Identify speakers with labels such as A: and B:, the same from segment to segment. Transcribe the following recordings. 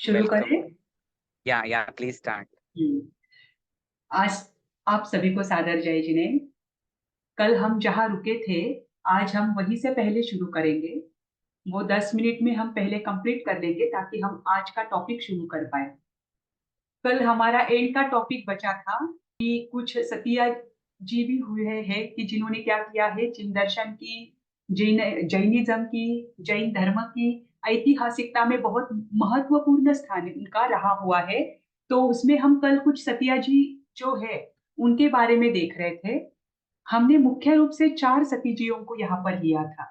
A: शुरू
B: वेलकम।
A: करें।
B: या प्लीज स्टार्ट।
A: हम्म, आज आप सभी को सादर जय जिनेन्द्र। कल हम जहाँ रुके थे, आज हम वहीं से पहले शुरू करेंगे। वो 10 मिनट में हम पहले कंप्लीट कर लेंगे ताकि हम आज का टॉपिक शुरू कर पाए। कल हमारा एंड का टॉपिक बचा था कि कुछ सतिया जी भी हुए हैं कि जिन्होंने क्या किया है, जिन दर्शन की, जैनिज्म की, जैन धर्म की ऐतिहासिकता में बहुत महत्वपूर्ण स्थान इनका रहा हुआ है। तो उसमें हम कल कुछ सतिया जी जो है उनके बारे में देख रहे थे। हमने मुख्य रूप से 4 सतीजियों को यहाँ पर लिया था।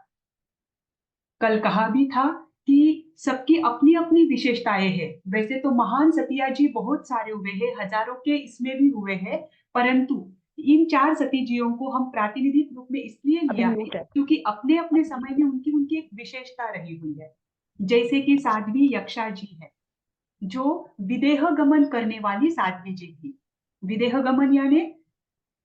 A: कल कहा भी था कि सबकी अपनी अपनी विशेषताएं हैं। वैसे तो महान सतिया जी बहुत सारे हुए हैं, हजारों के इसमें भी हुए हैं, परंतु इन 4 सतीजियों को हम प्रातिनिधिक रूप में इसलिए लिया है क्योंकि अपने अपने समय में उनकी उनकी एक विशेषता रही हुई है। जैसे कि साध्वी यक्षा जी है, जो विदेह गमन करने वाली साध्वी जी थी। विदेह गमन यानी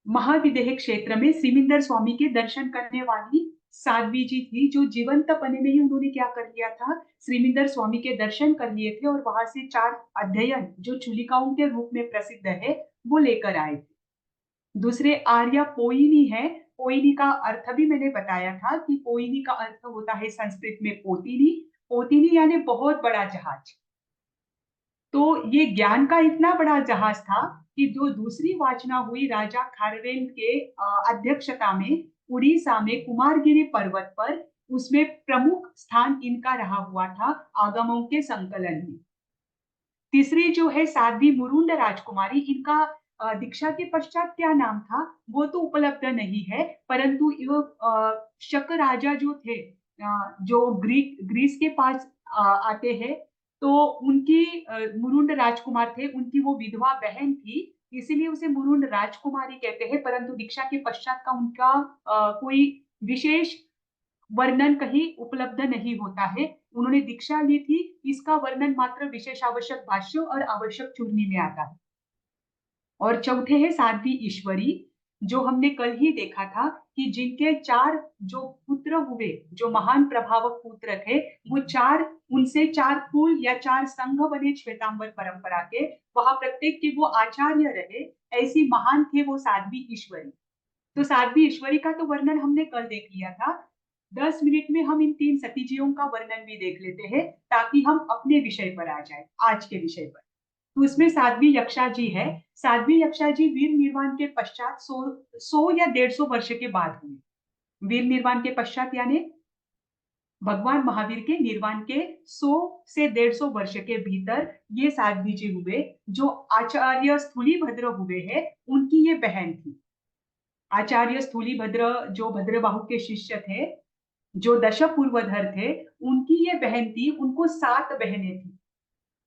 A: महाविदेह क्षेत्र में श्रीमिंदर स्वामी के दर्शन करने वाली साध्वी जी थी, जो जीवंत पने में ही उन्होंने क्या कर लिया था, श्रीमिंदर स्वामी के दर्शन कर लिए थे और वहां से 4 अध्ययन जो चूलिकाओं के रूप में प्रसिद्ध है वो लेकर आए थे। दूसरे आर्या पोइनी है। पोइनी का अर्थ भी मैंने बताया था कि पोइनी का अर्थ होता है संस्कृत में पोतिनी। पोतिनी यानी बहुत बड़ा जहाज। तो ये ज्ञान का इतना बड़ा जहाज था कि जो दूसरी वाचना हुई राजा खारवेल के अध्यक्षता में उड़ीसा में कुमारगिरी पर्वत पर, उसमें प्रमुख स्थान इनका रहा हुआ था आगमों के संकलन में। तीसरी जो है साध्वी मुरुंड राजकुमारी, इनका दीक्षा के पश्चात क्या नाम था वो तो उपलब्ध नहीं है, परंतु शक राजा जो थे, जो ग्रीस के पास आते हैं, तो उनकी मुरुंड राजकुमार थे, उनकी वो विधवा बहन थी, इसीलिए उसे मुरुंड राजकुमारी कहते हैं। परंतु दीक्षा के पश्चात का उनका कोई विशेष वर्णन कहीं उपलब्ध नहीं होता है। उन्होंने दीक्षा ली थी, इसका वर्णन मात्र विशेष आवश्यक भाष्यों और आवश्यक चूर्णी में आता है। और चौथे है साध्वी ईश्वरी, जो हमने कल ही देखा था कि जिनके 4 जो पुत्र हुए, जो महान प्रभावक पुत्र थे, वो 4, उनसे 4 कुल या 4 संघ बने श्वेतांबर परंपरा के, वहां प्रत्येक के वो आचार्य रहे। ऐसी महान थे वो साध्वी ईश्वरी। तो साध्वी ईश्वरी का तो वर्णन हमने कल देख लिया था। 10 मिनट में हम इन 3 सतीजियों का वर्णन भी देख लेते हैं ताकि हम अपने विषय पर आ जाए, आज के विषय पर। तो उसमें साध्वी यक्षा जी है। साध्वी यक्षा जी वीर निर्वाण के पश्चात 100 या 150 वर्ष के बाद हुए। वीर निर्वाण के पश्चात यानी भगवान महावीर के निर्वाण के 100 से 150 वर्ष के भीतर ये साध्वी जी हुए। जो आचार्य स्थूलीभद्र हुए हैं, उनकी ये बहन थी। आचार्य स्थूलीभद्र जो भद्रबाहु के शिष्य थे, जो दश पूर्वधर थे, उनकी ये बहन थी। उनको 7 बहनें थी।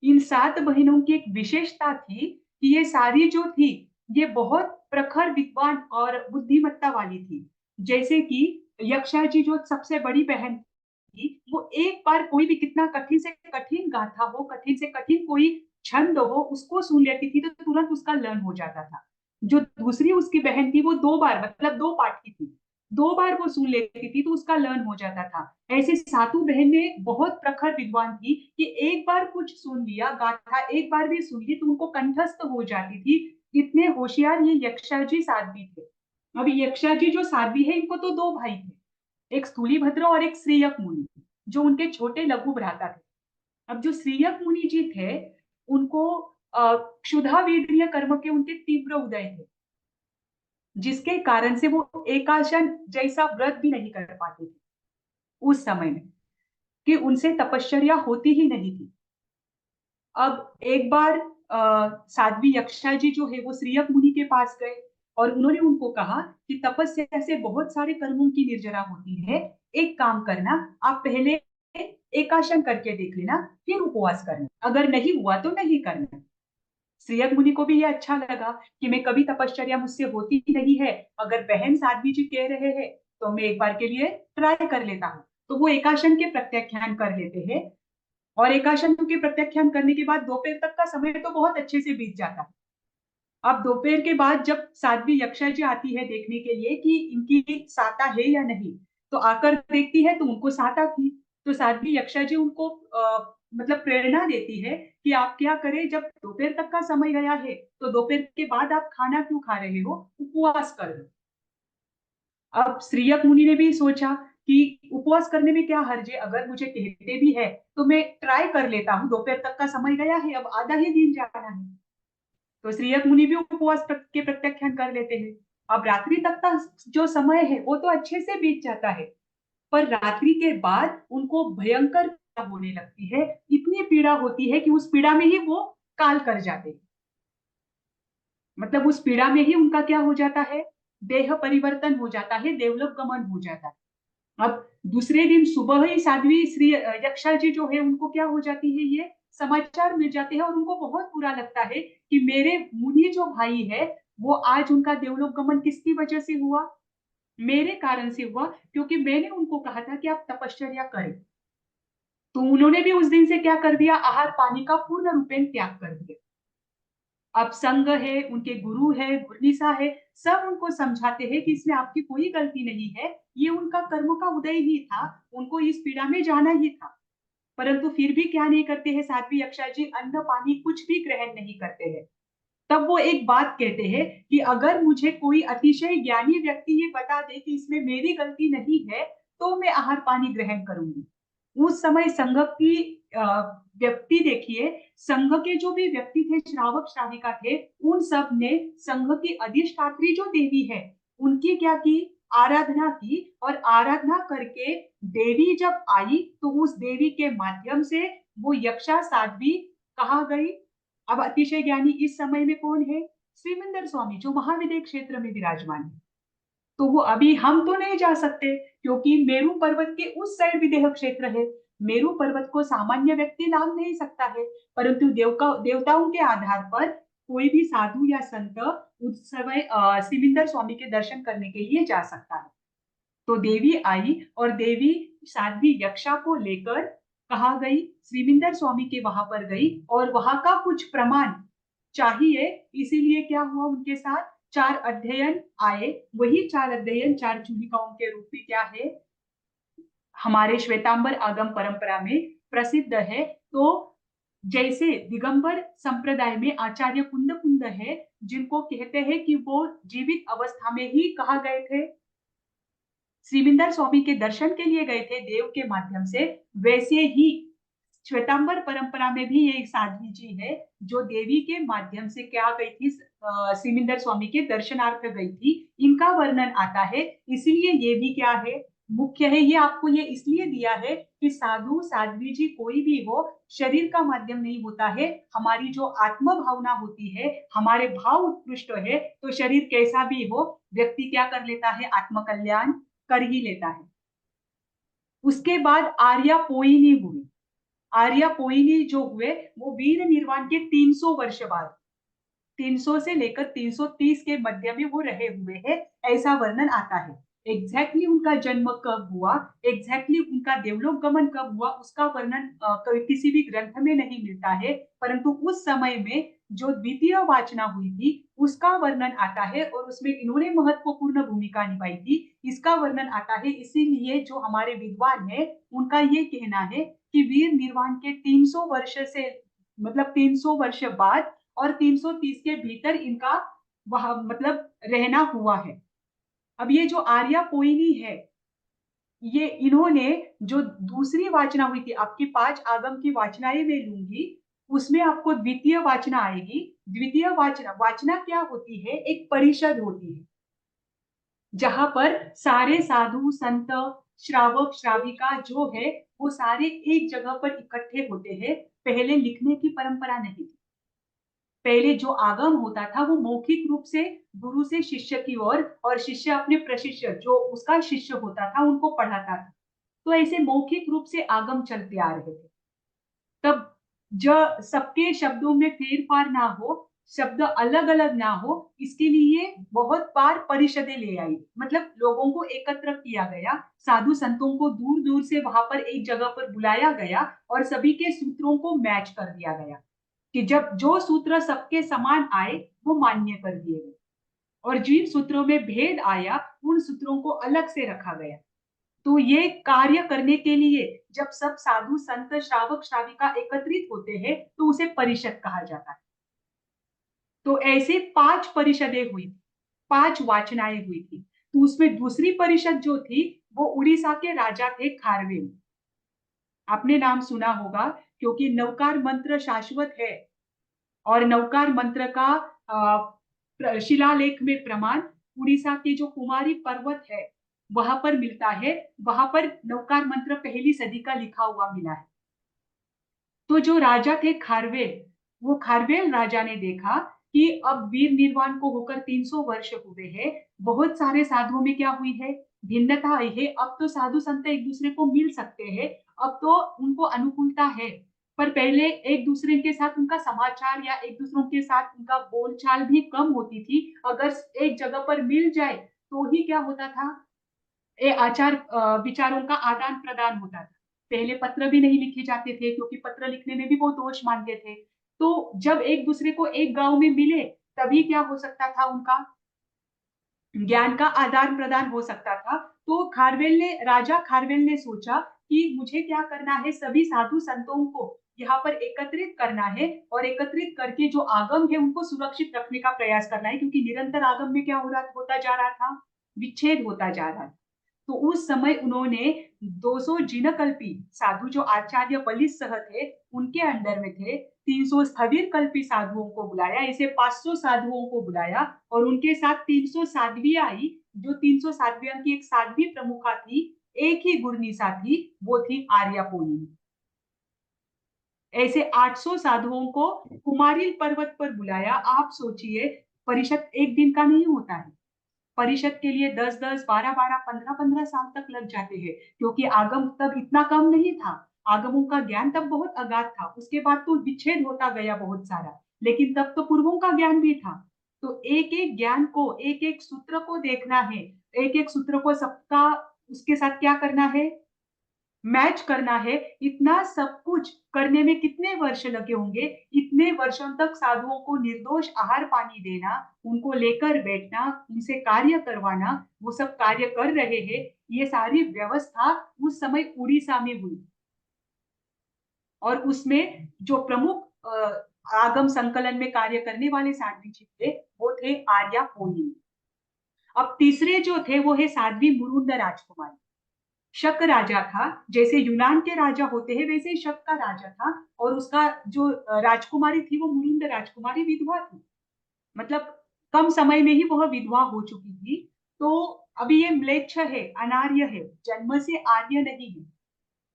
A: इन 7 बहनों की एक विशेषता थी कि ये सारी जो थी, ये बहुत प्रखर विद्वान और बुद्धिमत्ता वाली थी। जैसे कि यक्षा जी जो सबसे बड़ी बहन थी, वो एक बार कोई भी कितना कठिन से कठिन गाथा हो, कठिन से कठिन कोई छंद हो, उसको सुन लेती थी तो तुरंत उसका लर्न हो जाता था। जो दूसरी उसकी बहन थी, वो 2 बार, मतलब 2 पाठ की थी, 2 बार वो सुन लेती थी तो उसका लर्न हो जाता था। ऐसे सातों बहनें बहुत प्रखर विद्वान थी कि एक बार कुछ सुन लिया, गाथा एक बार भी सुन ली तो उनको कंठस्थ हो जाती थी। इतने होशियार ये यक्षा जी साध्वी थे। अब यक्षा जी जो साध्वी है, इनको तो 2 भाई थे, एक स्थूलीभद्र और एक श्रीयक मुनि, जो उनके छोटे लघु भ्राता थे। अब जो श्रीयक मुनि जी थे, उनको क्षुधा वेदनीय कर्म के उनके तीव्र उदय थे, जिसके कारण से वो एकाशन जैसा व्रत भी नहीं कर पाते थे उस समय में, कि उनसे तपश्चर्या होती ही नहीं थी। अब एक बार साध्वी यक्षा जी जो है वो श्रीयक मुनि के पास गए और उन्होंने उनको कहा कि तपस्या से बहुत सारे कर्मों की निर्जरा होती है, एक काम करना, आप पहले एकाशन करके देख लेना, फिर उपवास करना, अगर नहीं हुआ तो नहीं करना। श्रीयक मुनि को भी ये अच्छा लगा कि मैं कभी तपश्चर्या मुझसे होती ही नहीं है, अगर बहन साध्वी जी कह रहे हैं तो मैं एक बार के लिए ट्राई कर लेता हूँ। तो वो एकाशन के प्रत्याख्यान कर लेते हैं और एकाशन के प्रत्याख्यान करने के बाद दोपहर तक का समय तो बहुत अच्छे से बीत जाता है। अब दोपहर के बाद जब साध्वी यक्षा जी आती है देखने के लिए कि इनकी साता है या नहीं, तो आकर देखती है तो उनको साता थी। तो साध्वी यक्षा जी उनको मतलब प्रेरणा देती है कि आप क्या करें, जब दोपहर तक का समय गया है तो दोपहर के बाद आप खाना क्यों खा रहे हो, उपवास कर लो। अब श्रीयक मुनि ने भी सोचा कि उपवास करने में क्या हर्ज है, अगर मुझे कहते भी है तो मैं ट्राई कर लेता हूँ, दोपहर तक का समय गया है, अब आधा ही दिन जाना है। तो श्रीयक मुनि भी उपवास के प्रत्याख्यान कर लेते हैं। अब रात्रि तक का जो समय है वो तो अच्छे से बीत जाता है, पर रात्रि के बाद उनको भयंकर पीड़ा होने लगती है। इतनी पीड़ा होती है कि उस पीड़ा में ही वो काल कर जाते हैं। मतलब उस पीड़ा में ही उनका क्या हो जाता है, देह परिवर्तन हो जाता है, देवलोक गमन हो जाता है। अब दूसरे दिन सुबह ही साध्वी श्री यक्षा जी जो है उनको क्या हो जाती है, ये समाचार मिल जाते हैं और उनको बहुत बुरा लगता है कि मेरे मुनि जो भाई है वो आज उनका देवलोक गमन किसकी वजह से हुआ, मेरे कारण से हुआ, क्योंकि मैंने उनको कहा था कि आप तपश्चर्या करें। तो उन्होंने भी उस दिन से क्या कर दिया, आहार पानी का पूर्ण रूपेण त्याग कर दिया। अब संघ है, उनके गुरु है, गुरनिसा है, सब उनको समझाते हैं कि इसमें आपकी कोई गलती नहीं है, ये उनका कर्म का उदय ही था, उनको इस पीड़ा में जाना ही था। परंतु फिर भी क्या नहीं करते हैं साध्वी यक्षा जी, अन्न पानी कुछ भी ग्रहण नहीं करते हैं। तब वो एक बात कहते हैं कि अगर मुझे कोई अतिशय ज्ञानी व्यक्ति ये बता दे कि इसमें मेरी गलती नहीं है तो मैं आहार पानी ग्रहण करूंगी। उस समय संघ की व्यक्ति देखिए, संघ के जो भी व्यक्ति थे, श्रावक श्राविका थे, उन सब ने संघ की अधिष्ठात्री जो देवी है उनकी क्या की, आराधना की, और आराधना करके देवी जब आई तो उस देवी के माध्यम से वो यक्षा साध्वी कहा गई। अब अतिशय ज्ञानी इस समय में कौन है, श्रीमंदर स्वामी जो महाविदेह क्षेत्र में विराजमान है। तो वो अभी हम तो नहीं जा सकते क्योंकि मेरू पर्वत के उस साइड विदेह क्षेत्र है, मेरू पर्वत को सामान्य व्यक्ति लांग नहीं सकता है, परंतु देवताओं के आधार पर कोई भी साधु या संत उस समय सिविंदर स्वामी के दर्शन करने के लिए जा सकता है। तो देवी आई और देवी साध्वी यक्षा को लेकर कहा गई, श्रीविंदर स्वामी के वहां पर गई और वहां का कुछ प्रमाण चाहिए, इसीलिए क्या हुआ उनके साथ, चार अध्ययन आए। वही चार अध्ययन चार चूलिकाओं के रूप में क्या है, हमारे श्वेतांबर आगम परंपरा में प्रसिद्ध है। तो जैसे दिगंबर संप्रदाय में आचार्य कुंद कुंद है, जिनको कहते हैं कि वो जीवित अवस्था में ही कहा गए थे, श्रीविंदर स्वामी के दर्शन के लिए गए थे देव के माध्यम से, वैसे ही श्वेतांबर परंपरा में भी ये साध्वी जी है जो देवी के माध्यम से क्या गई थी, श्रीविंदर स्वामी के दर्शनार्थ गई थी। इनका वर्णन आता है, इसलिए ये भी क्या है, मुख्य है। ये आपको ये इसलिए दिया है कि साधु साध्वी जी कोई भी हो, शरीर का माध्यम नहीं होता है, हमारी जो आत्म भावना होती है, हमारे भाव उत्कृष्ट है, तो शरीर कैसा भी हो व्यक्ति क्या कर लेता है, आत्मकल्याण कर ही लेता है। उसके बाद आर्या पोइनी हुई। आर्या पोइनी जो हुए वो वीर निर्वाण के 300 वर्ष बाद, 300 से लेकर 330 के मध्य में वो रहे हुए हैं, ऐसा वर्णन आता है। एग्जैक्टली उनका जन्म कब हुआ, एग्जैक्टली उनका देवलोक गमन कब हुआ, उसका वर्णन किसी भी ग्रंथ में नहीं मिलता है, परंतु उस समय में जो द्वितीय वाचना हुई थी उसका वर्णन आता है और उसमें इन्होंने महत्वपूर्ण भूमिका निभाई थी, इसका वर्णन आता है। इसीलिए जो हमारे विद्वान है उनका ये कहना है कि वीर निर्वाण के 300 वर्ष से, मतलब 300 वर्ष बाद और 330 के भीतर इनका वह मतलब रहना हुआ है। अब ये जो आर्या पोइनी है, ये इन्होंने जो दूसरी वाचना हुई थी, आपकी 5 आगम की वाचनाएं मैं लूंगी, उसमें आपको द्वितीय वाचना आएगी। द्वितीय वाचना, वाचना क्या होती है, एक परिषद होती है जहां पर सारे साधु संत श्रावक श्राविका जो है वो सारे एक जगह पर इकट्ठे होते हैं। पहले लिखने की परंपरा नहीं थी, पहले जो आगम होता था वो मौखिक रूप से गुरु से शिष्य की ओर, और शिष्य अपने प्रशिष्य जो उसका शिष्य होता था उनको पढ़ाता था। तो ऐसे मौखिक रूप से आगम चलते आ रहे थे। तब जो सबके शब्दों में फेर फार ना हो, शब्द अलग अलग ना हो, इसके लिए बहुत बार परिषदें ले आई, मतलब लोगों को एकत्र किया गया, साधु संतों को दूर दूर से वहां पर एक जगह पर बुलाया गया और सभी के सूत्रों को मैच कर दिया गया कि जब जो सूत्र सबके समान आए वो मान्य कर दिए गए, और जिन सूत्रों में भेद आया उन सूत्रों को अलग से रखा गया। तो ये कार्य करने के लिए जब सब साधु संत श्रावक श्राविका एकत्रित होते हैं तो उसे परिषद कहा जाता है। तो ऐसे 5 परिषदें हुई, 5 वाचनाएं हुई थी। तो उसमें दूसरी परिषद जो थी वो उड़ीसा के राजा थे खारवेल। आपने नाम सुना होगा क्योंकि नवकार मंत्र शाश्वत है और नवकार मंत्र का शिलालेख में प्रमाण उड़ीसा के जो कुमारी पर्वत है वहां पर मिलता है। वहां पर नवकार मंत्र पहली सदी का लिखा हुआ मिला है। तो जो राजा थे खारवेल, वो खारवेल राजा ने देखा कि अब वीर निर्वाण को होकर 300 वर्ष हुए हैं, बहुत सारे साधुओं में क्या हुई है, भिन्नता आई है। अब तो साधु संत एक दूसरे को मिल सकते हैं, अब तो उनको अनुकूलता है। पर पहले एक दूसरे के साथ उनका समाचार या एक दूसरों के साथ उनका बोलचाल भी कम होती थी। अगर एक जगह पर मिल जाए तो ही क्या होता था, आचार विचारों का आदान प्रदान होता था। पहले पत्र भी नहीं लिखे जाते थे क्योंकि पत्र लिखने में भी वो दोष मानते थे। तो जब एक दूसरे को एक गांव में मिले तभी क्या हो सकता था, उनका ज्ञान का आदान प्रदान हो सकता था। तो राजा खारवेल ने सोचा कि मुझे क्या करना है, सभी साधु संतों को यहाँ पर एकत्रित करना है और एकत्रित करके जो आगम है उनको सुरक्षित रखने का प्रयास करना है, क्योंकि निरंतर आगम में क्या होता जा रहा था, विच्छेद होता जा रहा था। तो उस समय उन्होंने 200 जिनकल्पी साधु जो आचार्य बलिसह थे उनके अंडर में थे, 300 स्थविर कल्पी साधुओं को बुलाया, इसे 500 साधुओं को बुलाया और उनके साथ 300 साध्वियां आई। जो 300 साध्वियों की एक साध्वी प्रमुखा थी, एक ही गुरनीसा थी, वो थी आर्यापोनी। ऐसे 800 साधुओं को कुमारिल पर्वत पर बुलाया। आप सोचिए, परिषद एक दिन का नहीं होता है, परिषद के लिए 10-10, 12-12, 15-15 साल तक लग जाते हैं, क्योंकि आगम तब इतना कम नहीं था, आगमों का ज्ञान तब बहुत अगाध था। उसके बाद तो विच्छेद होता गया बहुत सारा, लेकिन तब तो पूर्वों का ज्ञान भी था। तो एक एक ज्ञान को, एक एक सूत्र को देखना है, एक एक सूत्र को सबका उसके साथ क्या करना है, मैच करना है। इतना सब कुछ करने में कितने वर्ष लगे होंगे, इतने वर्षों तक साधुओं को निर्दोष आहार पानी देना, उनको लेकर बैठना, उनसे कार्य करवाना, वो सब कार्य कर रहे हैं। ये सारी व्यवस्था उस समय उड़ीसा में हुई और उसमें जो प्रमुख आगम संकलन में कार्य करने वाले साध्वी जी थे वो थे आर्या पोहिनी। अब तीसरे जो थे वो है साध्वी मुरुंद राजकुमारी। शक राजा था, जैसे यूनान के राजा होते हैं वैसे ही शक का राजा था, और उसका जो राजकुमारी थी वो मुरुंद राजकुमारी विधवा थी। मतलब कम समय में ही वह विधवा हो चुकी थी। तो अभी ये म्लेच्छ है, अनार्य है, जन्म से आर्य नहीं है,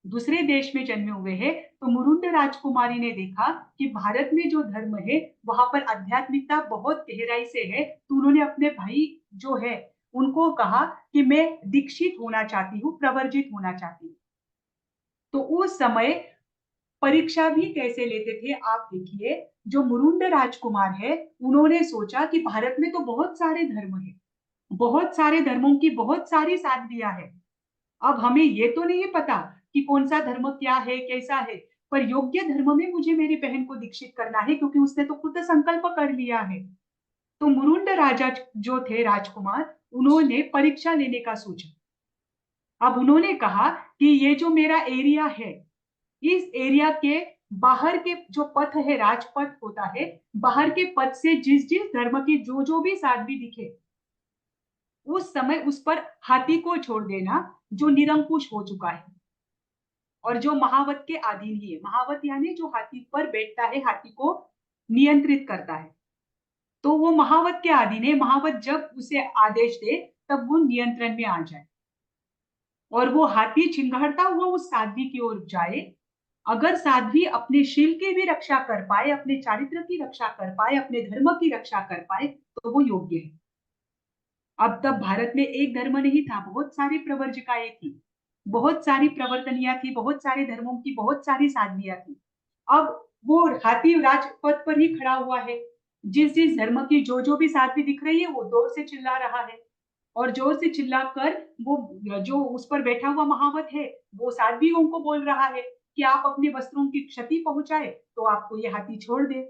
A: दूसरे देश में जन्मे हुए हैं। तो मुरुंड राजकुमारी ने देखा कि भारत में जो धर्म है वहां पर आध्यात्मिकता बहुत गहराई से है। तो उन्होंने अपने भाई जो है उनको कहा कि मैं दीक्षित होना चाहती हूँ, प्रवर्जित होना चाहती हूँ। तो उस समय परीक्षा भी कैसे लेते थे आप देखिए। जो मुरुंड राजकुमार है उन्होंने सोचा कि भारत में तो बहुत सारे धर्म है, बहुत सारे धर्मों की बहुत सारी साधवियां है। अब हमें ये तो नहीं पता कि कौन सा धर्म क्या है, कैसा है, पर योग्य धर्म में मुझे मेरी बहन को दीक्षित करना है, क्योंकि उसने तो खुद संकल्प कर लिया है। तो मुरुंड राजा जो थे राजकुमार, उन्होंने परीक्षा लेने का सोचा। अब उन्होंने कहा कि ये जो मेरा एरिया है, इस एरिया के बाहर के जो पथ है, राजपथ होता है, बाहर के पथ से जिस जिस धर्म की जो भी साध्वी दिखे उस समय उस पर हाथी को छोड़ देना, जो निरंकुश हो चुका है और जो महावत के अधीन ही है। महावत यानी जो हाथी पर बैठता है, हाथी को नियंत्रित करता है, तो वो महावत के अधीन है। महावत जब उसे आदेश दे तब वो नियंत्रण में आ जाए और वो हाथी चिंगारता हुआ उस साध्वी की ओर जाए। अगर साध्वी अपने शील की भी रक्षा कर पाए, अपने चारित्र की रक्षा कर पाए, अपने धर्म की रक्षा कर पाए, तो वो योग्य है। अब तब भारत में एक धर्म नहीं था, बहुत सारी प्रवर्जिकाएं थी, बहुत सारी प्रवर्तनियां थी, बहुत सारे धर्मों की बहुत सारी साधवियां थी। अब वो हाथी राजपथ पर ही खड़ा हुआ है, जिस जिस धर्म की जो भी साध्वी दिख रही है वो जोर से चिल्ला रहा है और जोर से चिल्लाकर वो जो उस पर बैठा हुआ महावत है वो साध्वियों को बोल रहा है कि आप अपने वस्त्रों की क्षति पहुंचाए तो आपको ये हाथी छोड़ दे।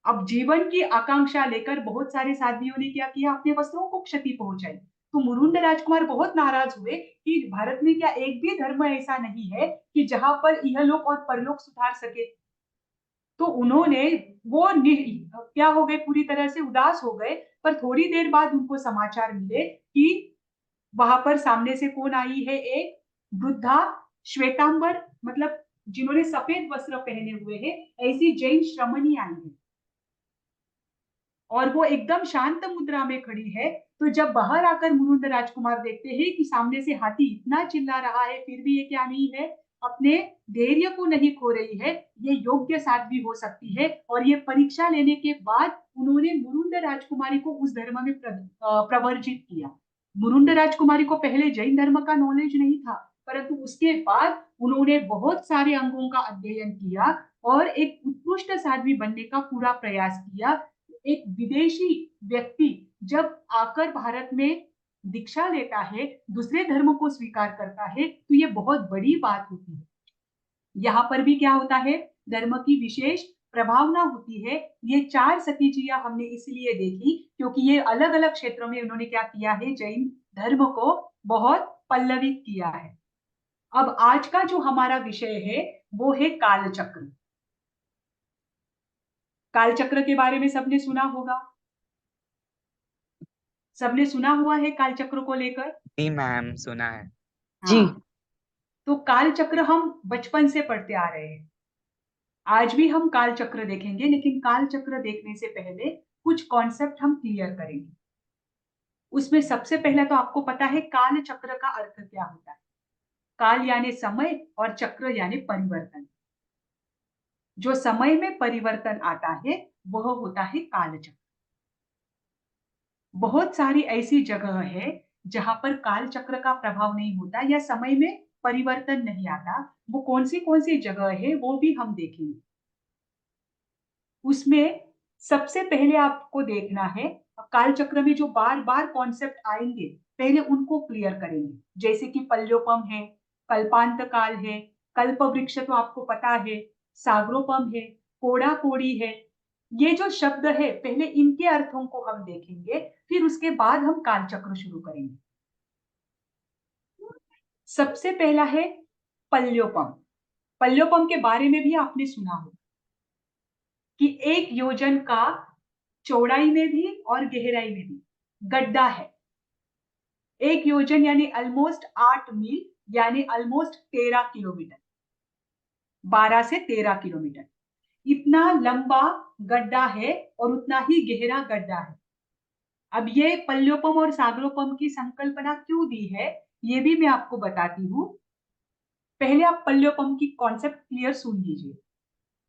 A: अब जीवन की आकांक्षा लेकर बहुत सारे साध्वियों ने क्या किया, अपने वस्त्रों को क्षति पहुंचाई। तो मुरुंड राजकुमार बहुत नाराज हुए कि भारत में क्या एक भी धर्म ऐसा नहीं है कि जहां पर इहलोक और परलोक सुधार सके। तो उन्होंने क्या हो गए, पूरी तरह से उदास हो गए। पर थोड़ी देर बाद उनको समाचार मिले कि वहां पर सामने से कौन आई है, एक वृद्धा श्वेतांबर, मतलब जिन्होंने सफेद वस्त्र पहने हुए हैं, ऐसी जैन श्रमणी आई है और वो एकदम शांत मुद्रा में खड़ी है। तो जब बाहर आकर मुरुंड राजकुमार देखते हैं कि सामने से हाथी इतना चिल्ला रहा है, फिर भी ये क्या नहीं है, अपने धैर्य को नहीं खो रही है, ये योग्य साध्वी हो सकती है। और ये परीक्षा लेने के बाद उन्होंने मुरुंड राजकुमारी को उस धर्म में प्रवर्जित किया। मुरुंड राजकुमारी को पहले जैन धर्म का नॉलेज नहीं था, परंतु उसके बाद उन्होंने बहुत सारे अंगों का अध्ययन किया और एक उत्कृष्ट साध्वी बनने का पूरा प्रयास किया। एक विदेशी व्यक्ति जब आकर भारत में दीक्षा लेता है, दूसरे धर्म को स्वीकार करता है, तो ये बहुत बड़ी बात होती है। यहाँ पर भी क्या होता है, धर्म की विशेष प्रभावना होती है। ये 4 सतीजियां हमने इसलिए देखी क्योंकि ये अलग अलग क्षेत्रों में उन्होंने क्या किया है, जैन धर्म को बहुत पल्लवित किया है। अब आज का जो हमारा विषय है वो है कालचक्र। कालचक्र के बारे में सबने सुना होगा, सबने सुना हुआ है कालचक्र को लेकर।
B: जी मैम, सुना है।
C: जी।
A: हाँ, तो कालचक्र हम बचपन से पढ़ते आ रहे हैं। आज भी हम कालचक्र देखेंगे, लेकिन कालचक्र देखने से पहले कुछ कॉन्सेप्ट हम क्लियर करेंगे। उसमें सबसे पहले तो आपको पता है काल चक्र का अर्थ क्या होता है। काल यानी समय और चक्र यानी परिवर्तन। जो समय में परिवर्तन आता है वह होता है काल चक्र। बहुत सारी ऐसी जगह है जहां पर काल चक्र का प्रभाव नहीं होता या समय में परिवर्तन नहीं आता। वो कौन सी जगह है वो भी हम देखेंगे। उसमें सबसे पहले आपको देखना है, काल चक्र में जो बार बार कॉन्सेप्ट आएंगे पहले उनको क्लियर करेंगे। जैसे कि पल्योपम है, कल्पांत काल है, कल्प वृक्ष तो आपको पता है, साग्रोपम है, कोड़ा कोड़ी है। ये जो शब्द है पहले इनके अर्थों को हम देखेंगे, फिर उसके बाद हम काल चक्र शुरू करेंगे। सबसे पहला है पल्योपम। पल्योपम के बारे में भी आपने सुना होगा कि 1 योजन का चौड़ाई में भी और गहराई में भी गड्ढा है। 1 योजन यानी ऑलमोस्ट 8 मील, यानी ऑलमोस्ट 13 किलोमीटर, 12 से 13 किलोमीटर इतना लंबा गड्ढा है और उतना ही गहरा गड्ढा है। अब ये पल्योपम और सागरोपम की संकल्पना क्यों दी है ये भी मैं आपको बताती हूँ। पहले आप पल्योपम की कॉन्सेप्ट क्लियर सुन लीजिए।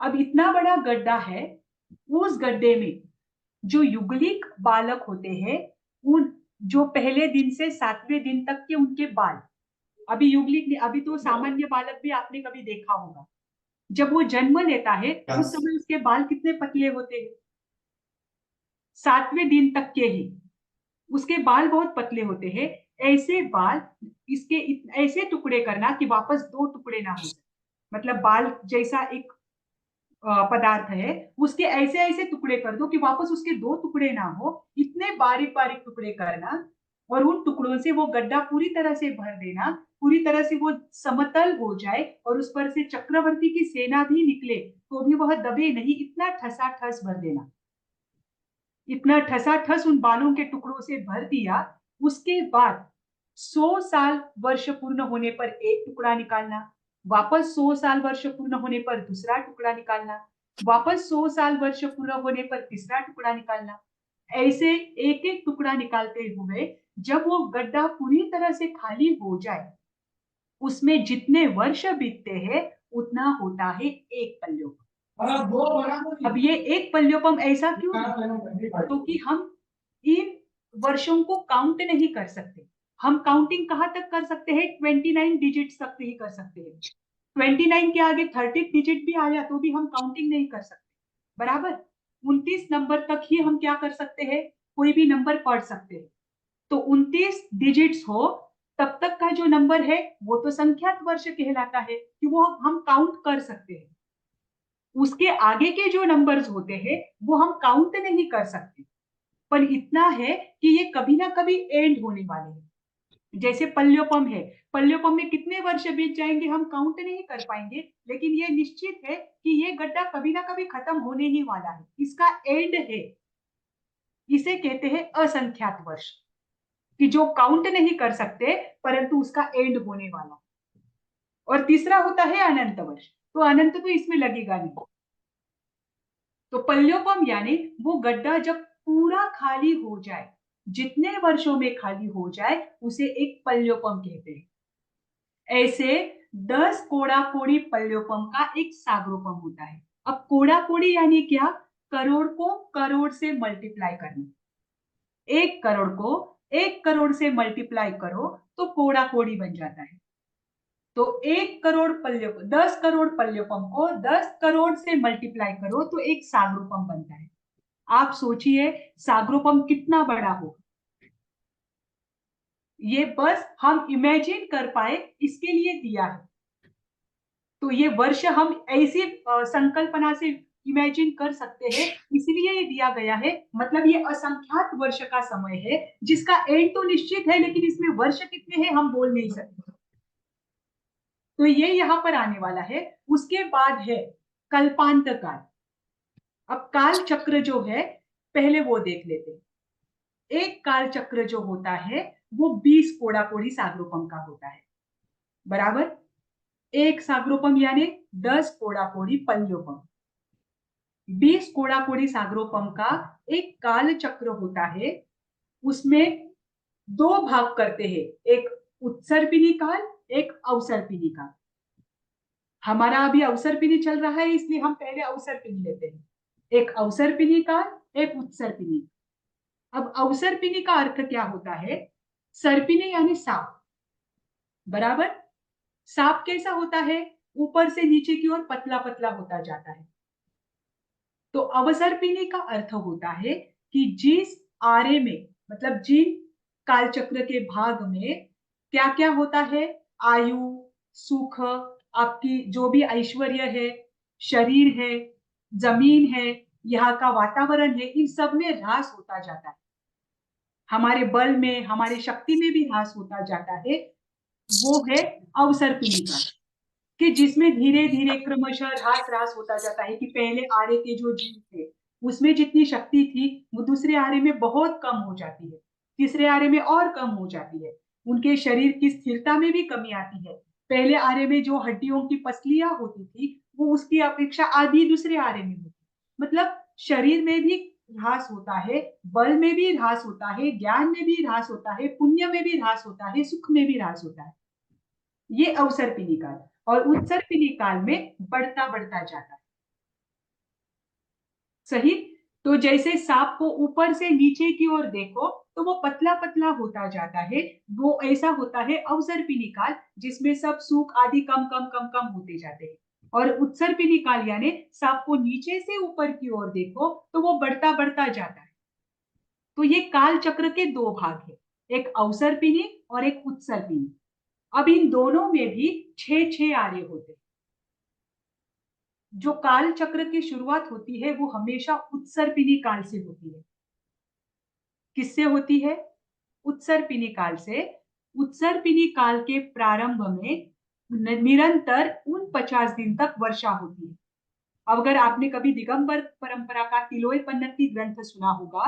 A: अब इतना बड़ा गड्ढा है, उस गड्ढे में जो युगलिक बालक होते हैं, उन जो पहले दिन से 7वें दिन तक के उनके बाल, अभी युगलिक नहीं, अभी तो सामान्य बालक भी आपने कभी देखा होगा, जब वो जन्म लेता है उस समय उसके बाल कितने पतले होते हैं। 7वें दिन तक के ही उसके बाल बहुत पतले होते हैं। ऐसे बाल, इसके ऐसे टुकड़े करना कि वापस 2 टुकड़े ना हो जाए, मतलब बाल जैसा एक पदार्थ है, उसके ऐसे ऐसे टुकड़े कर दो कि वापस उसके 2 टुकड़े ना हो, इतने बारीक बारीक टुकड़े करना। और उन टुकड़ों से वो गड्ढा पूरी तरह से भर देना, पूरी तरह से वो समतल हो जाए और उस पर से चक्रवर्ती की सेना भी निकले तो भी वह दबे नहीं, इतना ठसा ठस भर देना। इतना ठसा ठस उन बालों के टुकड़ों से भर दिया। उसके बाद 100 साल वर्ष पूर्ण होने पर एक टुकड़ा निकालना, वापस 100 साल वर्ष पूर्ण होने पर दूसरा टुकड़ा निकालना, वापस 100 साल वर्ष पूर्ण होने पर तीसरा टुकड़ा निकालना। ऐसे एक एक टुकड़ा निकालते हुए जब वो गड्ढा पूरी तरह से खाली हो जाए, उसमें जितने वर्ष बीतते हैं उतना होता है एक पल्योपम। अब ये एक पल्योपम ऐसा क्यों है? क्योंकि हम इन वर्षों को काउंट नहीं कर सकते। हम काउंटिंग कहां तक कर सकते हैं? 29 डिजिट्स तक ही कर सकते हैं। 29 के आगे 30 डिजिट भी आया तो भी हम काउंटिंग नहीं कर सकते, बराबर। 29 नंबर तक ही हम क्या कर सकते हैं, कोई भी नंबर पढ़ सकते हैं। तो 29 डिजिट्स हो तब तक का जो नंबर है वो तो संख्यात वर्ष कहलाता है कि वो हम काउंट कर सकते हैं। उसके आगे के जो नंबर्स होते हैं वो हम काउंट नहीं कर सकते। पर इतना है कि ये कभी ना कभी एंड होने वाले हैं। जैसे पल्योपम है, पल्योपम में कितने वर्ष बीत जाएंगे हम काउंट नहीं कर पाएंगे, लेकिन ये निश्चित है कि ये गड्ढा कभी ना कभी खत्म होने ही वाला है, इसका एंड है। इसे कहते हैं असंख्यात वर्ष, कि जो काउंट नहीं कर सकते परंतु उसका एंड होने वाला। और तीसरा होता है अनंत वर्ष, तो अनंत तो इसमें लगेगा नहीं। तो पल्योपम यानी वो गड्ढा जब पूरा खाली हो जाए, जितने वर्षों में खाली हो जाए, उसे एक पल्योपम कहते हैं। ऐसे 10 कोड़ा कोड़ी पल्योपम का एक सागरोपम होता है। अब कोड़ा कोड़ी यानी क्या? करोड़ को करोड़ से मल्टीप्लाई करना। 1 करोड़ को 1 करोड़ से मल्टीप्लाई करो तो कोड़ा कोड़ी बन जाता है। तो 1 करोड़ पल्योपम, 10 करोड़ पल्योपम को 10 करोड़ से मल्टीप्लाई करो तो एक सागरोपम बनता है। आप सोचिए सागरोपम कितना बड़ा हो। ये बस हम इमेजिन कर पाए इसके लिए दिया है। तो ये वर्ष हम ऐसी संकल्पना से इमेजिन कर सकते हैं, इसलिए ये दिया गया है। मतलब ये असंख्यात वर्ष का समय है जिसका एंड तो निश्चित है, लेकिन इसमें वर्ष कितने हैं हम बोल नहीं सकते। तो ये यहाँ पर आने वाला है। उसके बाद है कल्पांत काल। अब काल चक्र जो है पहले वो देख लेते हैं। एक काल चक्र जो होता है वो 20 कोड़ा कोड़ी सागरोपम का होता है, बराबर। एक सागरोपम यानी 10 कोड़ा कोड़ी पल्योपम। 20 कोड़ा कोड़ी सागरोपम का एक काल चक्र होता है। उसमें 2 भाग करते हैं, एक उत्सर्पिणी काल, एक अवसर्पिणी काल। हमारा अभी अवसर्पिणी चल रहा है, इसलिए हम पहले अवसर्पिणी लेते हैं। एक अवसर्पिणी काल, एक उत्सर्पिणी। अब अवसर्पिणी का अर्थ क्या होता है? सर्पिणी यानी सांप, बराबर। सांप कैसा होता है? ऊपर से नीचे की ओर पतला पतला होता जाता है। तो अवसर्पिणी का अर्थ होता है कि जिस आरे में, मतलब जिन कालचक्र के भाग में क्या क्या होता है, आयु, सुख, आपकी जो भी ऐश्वर्य है, शरीर है, जमीन है, यहाँ का वातावरण है, इन सब में ह्रास होता जाता है। हमारे बल में, हमारी शक्ति में भी ह्रास होता जाता है, वो है अवसर्पिणी का। कि जिसमें धीरे धीरे क्रमशः ह्रास ह्रास होता जाता है, कि पहले आरे के जो जीव थे उसमें जितनी शक्ति थी वो दूसरे आरे में बहुत कम हो जाती है, तीसरे आरे में और कम हो जाती है। उनके शरीर की स्थिरता में भी कमी आती है। पहले आरे में जो हड्डियों की पसलियां होती थी वो उसकी अपेक्षा आधी दूसरे आरे में होती। मतलब शरीर में भी ह्रास होता है, बल में भी ह्रास होता है, ज्ञान में भी ह्रास होता है, पुण्य में भी ह्रास होता है, सुख में भी ह्रास होता है। ये अवसर्पिणी काल। और उत्सर्पिणी काल में बढ़ता बढ़ता जाता है, सही। तो जैसे सांप को ऊपर से नीचे की ओर देखो तो वो पतला पतला होता जाता है, वो ऐसा होता है अवसर्पिणी काल, जिसमें सब सुख आदि कम कम कम कम होते जाते हैं। और उत्सर्पिणी काल यानी सांप को नीचे से ऊपर की ओर देखो तो वो बढ़ता बढ़ता जाता है। तो ये काल चक्र के 2 भाग है, एक अवसर्पिणी और एक उत्सर्पिणी। अब इन दोनों में भी 6 आरे होते हैं। जो काल चक्र की शुरुआत होती है वो हमेशा उत्सर्पिणी काल से होती है। किससे होती है? उत्सर्पिणी काल से। उत्सर्पिणी काल के प्रारंभ में निरंतर 49 दिन तक वर्षा होती है। अब अगर आपने कभी दिगंबर परंपरा का तिलोय पन्नती ग्रंथ सुना होगा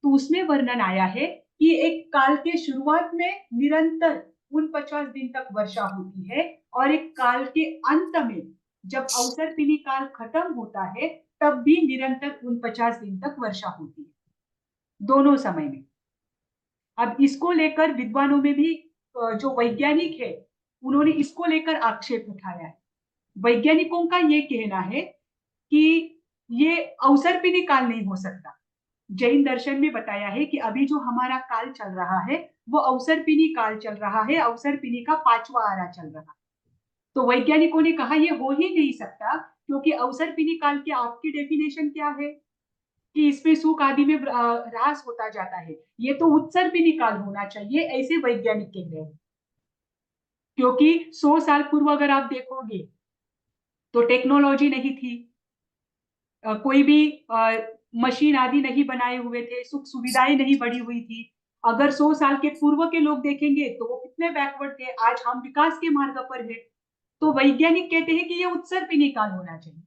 A: तो उसमें वर्णन आया है कि एक काल के शुरुआत में निरंतर 49 दिन तक वर्षा होती है, और एक काल के अंत में जब अवसर्पिणी काल खत्म होता है तब भी निरंतर 49 दिन तक वर्षा होती है, दोनों समय में। अब इसको लेकर विद्वानों में भी जो वैज्ञानिक है उन्होंने इसको लेकर आक्षेप उठाया है। वैज्ञानिकों का ये कहना है कि ये अवसर्पिणी काल नहीं हो सकता। जैन दर्शन में बताया है कि अभी जो हमारा काल चल रहा है वो अवसर्पिणी काल चल रहा है, अवसर्पिणी का 5वां आरा चल रहा है। तो वैज्ञानिकों ने कहा ये हो ही नहीं सकता, क्योंकि अवसर्पिणी काल की आपकी डेफिनेशन क्या है कि इसमें सुख आदि में ह्रास होता जाता है। ये तो उत्सर्पिणी काल होना चाहिए, ऐसे वैज्ञानिक कह रहे हैं। क्योंकि 100 साल पूर्व अगर आप देखोगे तो टेक्नोलॉजी नहीं थी, कोई भी मशीन आदि नहीं बनाए हुए थे, सुख सुविधाएं नहीं बढ़ी हुई थी। अगर 100 साल के पूर्व के लोग देखेंगे तो वो कितने बैकवर्ड थे, आज हम विकास के मार्ग पर है। तो वैज्ञानिक कहते हैं कि ये उत्सर्पिणी काल होना चाहिए।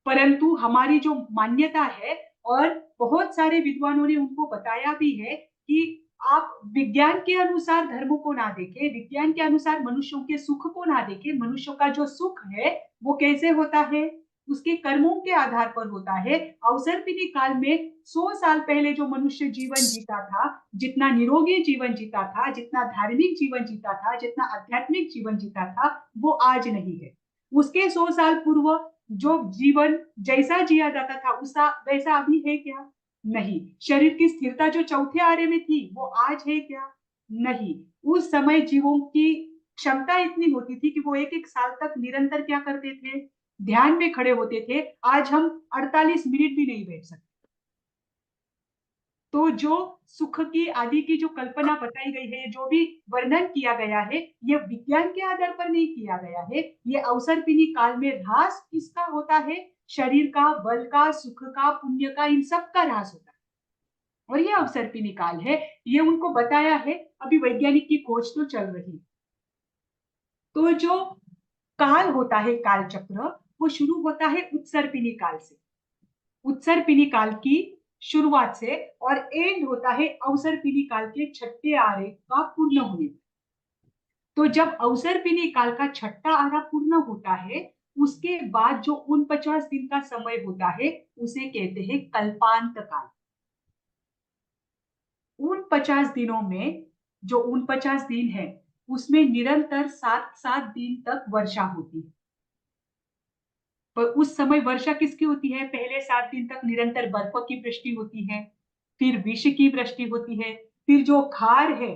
A: परंतु हमारी जो मान्यता है, और बहुत सारे विद्वानों ने उनको बताया भी है कि आप विज्ञान के अनुसार धर्म को ना देखें, विज्ञान के अनुसार मनुष्यों के सुख को ना देखें। मनुष्यों का जो सुख है वो कैसे होता है, उसके कर्मों के आधार पर होता है। अवसर्पिणी काल में 100 साल पहले जो मनुष्य जीवन जीता था, जितना निरोगी जीवन जीता था, जितना धार्मिक जीवन जीता था, जितना आध्यात्मिक जीवन जीता था, वो आज नहीं है। उसके 100 साल पूर्व जो जीवन जैसा जिया जाता था उसका वैसा अभी है क्या? नहीं। शरीर की स्थिरता जो चौथे आरे में थी वो आज है क्या? नहीं। उस समय जीवों की क्षमता इतनी होती थी कि वो एक एक साल तक निरंतर क्या करते थे, ध्यान में खड़े होते थे। आज हम 48 मिनट भी नहीं बैठ सकते। तो जो सुख की आदि की जो कल्पना बताई गई है, जो भी वर्णन किया गया है, ये विज्ञान के आधार पर नहीं किया गया है। ये अवसर्पिणी काल में ह्रास किसका होता है? शरीर का, बल का, सुख का, पुण्य का, इन सब का ह्रास होता है। और ये अवसर्पिणी काल है, ये उनको बताया है। अभी वैज्ञानिक की खोज तो चल रही। तो जो काल होता है, काल चक्र, वो शुरू होता है उत्सर्पिणी काल से। उत्सर्पिणी काल की शुरुआत से, और एंड होता है अवसर्पिणी काल के छठे आरे का पूर्ण होने। तो जब अवसर्पिणी काल का छठा आरा पूर्ण होता है, उसके बाद जो 49 दिन का समय होता है उसे कहते हैं कल्पांत काल। 49 दिनों में, जो 49 दिन है, उसमें निरंतर 7-7 दिन तक वर्षा होती है। पर उस समय वर्षा किसकी होती है? पहले 7 दिन तक निरंतर बर्फ की वृष्टि होती है, फिर विष की वृष्टि होती है, फिर जो खार है,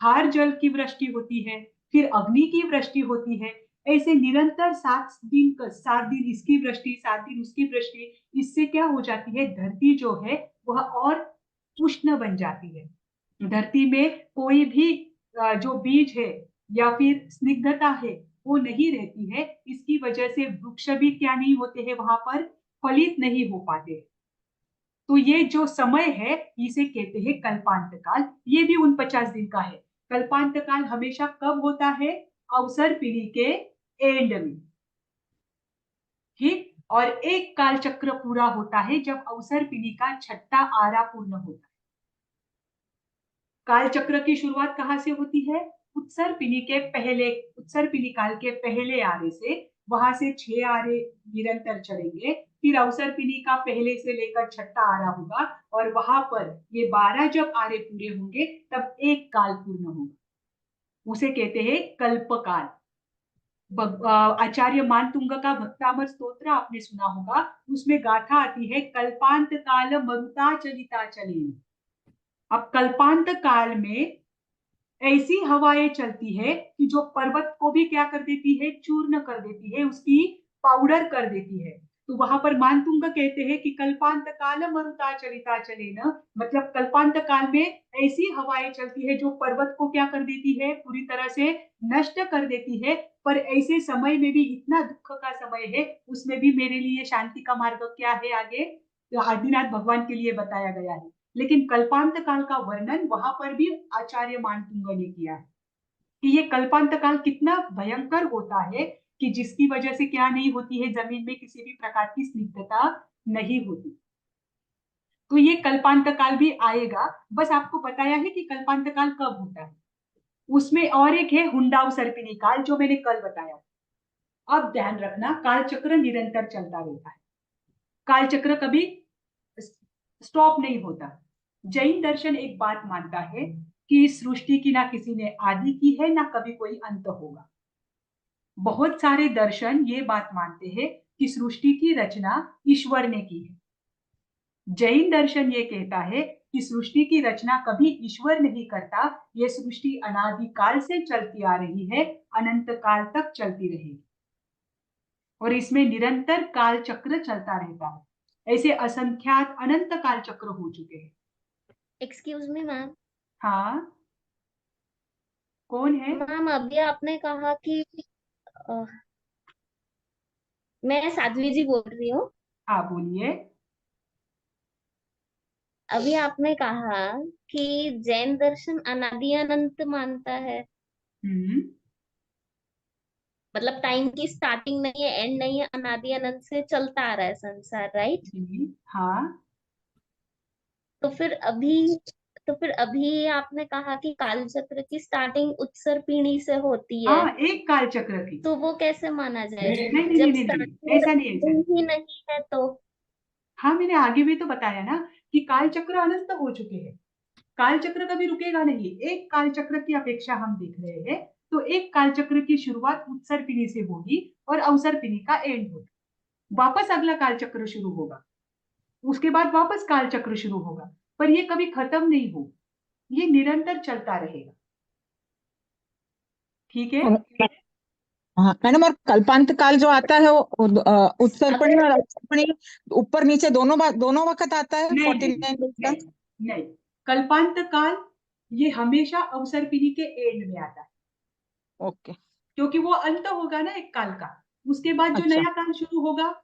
A: खार जल की वृष्टि होती है, फिर अग्नि की वृष्टि होती है। ऐसे निरंतर 7 दिन इसकी वृष्टि, 7 दिन उसकी वृष्टि। इससे क्या हो जाती है, धरती जो है वह और उष्ण बन जाती है। धरती में कोई भी जो बीज है या फिर स्निग्धता है वो नहीं रहती है। इसकी वजह से वृक्ष भी क्या नहीं होते हैं, वहां पर फलित नहीं हो पाते। तो ये जो समय है इसे कहते हैं कल्पांत काल। ये भी 49 दिन का है। कल्पांत काल हमेशा कब होता है? अवसर पीढ़ी के एंड में। ठीक। और एक काल चक्र पूरा होता है जब अवसर पीढ़ी का छठा आरा पूर्ण होता है। काल चक्र की शुरुआत कहां से होती है? उत्सर्पिणी के पहले, उत्सर्पिणी काल के पहले आरे से। वहां से 6 आरे निरंतर चलेंगे, फिर अवसर्पिणी का पहले से लेकर छठा आरा होगा, और वहां पर ये 12 जब आरे पूरे होंगे तब एक काल पूर्ण होगा। उसे कहते हैं कल्पकाल। आचार्य मानतुंग का भक्तामर स्तोत्र आपने सुना होगा, उसमें गाथा आती है, कल्पांत काल मरुता चलिता चले। अब कल्पांत काल में ऐसी हवाएं चलती है कि जो पर्वत को भी क्या कर देती है, चूर्ण कर देती है, उसकी पाउडर कर देती है। तो वहां पर मानतुंग कहते हैं कि कल्पांत काल मरुता चलिता चले न, मतलब कल्पांत काल में ऐसी हवाएं चलती है जो पर्वत को क्या कर देती है, पूरी तरह से नष्ट कर देती है। पर ऐसे समय में भी, इतना दुख का समय है, उसमें भी मेरे लिए शांति का मार्ग क्या है, आगे आदिनाथ भगवान के लिए बताया गया है। लेकिन कल्पांत काल का वर्णन वहां पर भी आचार्य मानतुंग ने किया है कि ये कल्पांत काल कितना भयंकर होता है, कि जिसकी वजह से क्या नहीं होती है, जमीन में किसी भी प्रकार की स्निग्धता नहीं होती। तो ये कल्पांत काल भी आएगा। बस आपको बताया है कि कल्पांत काल कब होता है। उसमें और एक है हुंडाव सर्पिणी काल, जो मैंने कल बताया। अब ध्यान रखना, काल चक्र निरंतर चलता रहता है। काल चक्र कभी स्टॉप नहीं होता। जैन दर्शन एक बात मानता है कि इस सृष्टि की ना किसी ने आदि की है, ना कभी कोई अंत होगा। बहुत सारे दर्शन ये बात मानते हैं कि सृष्टि की रचना ईश्वर ने की है। जैन दर्शन ये कहता है कि सृष्टि की रचना कभी ईश्वर नहीं करता, ये सृष्टि अनादिकाल से चलती आ रही है, अनंत काल तक चलती रहेगी, और इसमें निरंतर काल चक्र चलता रहता है। ऐसे असंख्यात अनंत काल चक्र हो चुके हैं।
C: Excuse me ma'am.
A: हाँ, कौन है?
C: मैम अभी आपने कहा कि अ, मैं साध्वी जी बोल रही हूँ।
A: हाँ, बोलिए।
C: अभी आपने कहा कि जैन दर्शन अनादि अनंत मानता है,
A: हम्म।
C: मतलब टाइम की स्टार्टिंग नहीं है, एंड नहीं है, अनादि अनंत से चलता आ रहा है संसार, राइट?
A: जी हाँ।
C: तो फिर अभी तो फिर अभी आपने कहा कि काल चक्र की स्टार्टिंग उत्सर पीढ़ी से होती है,
A: हाँ, एक काल चक्र की।
C: तो वो कैसे माना
A: नहीं
C: जाए
A: नहीं नहीं
C: जब
A: नहीं नहीं,
C: स्टार्टिंग
A: ऐसा नहीं, ऐसा नहीं।
C: ही नहीं है तो?
A: हाँ, मैंने आगे भी तो बताया ना कि काल चक्र अनंत हो चुके हैं। काल चक्र कभी रुकेगा नहीं। एक काल चक्र की अपेक्षा हम देख रहे हैं, तो एक काल चक्र की शुरुआत उत्सर पिनी से होगी और अवसर पिनी का एंड होगा। वापस अगला काल चक्र शुरू होगा, उसके बाद वापस काल चक्र शुरू होगा, पर ये कभी खत्म नहीं होगा, ये निरंतर चलता रहेगा। ठीक है।
D: हाँ मैडम, और कल्पांत काल जो आता है वो उत्सर्पणी
C: अगर
D: और अवसर्पणी ऊपर नीचे दोनों वक्त आता है
A: नहीं
D: 49 डेज का।
A: नहीं नहीं, कल्पांत काल ये हमेशा अवसर पिनी के एंड में आता है,
D: ओके।
A: क्योंकि वो अंत होगा ना एक काल का। उसके बाद जो
D: अच्छा।
A: नया काल शुरू होगा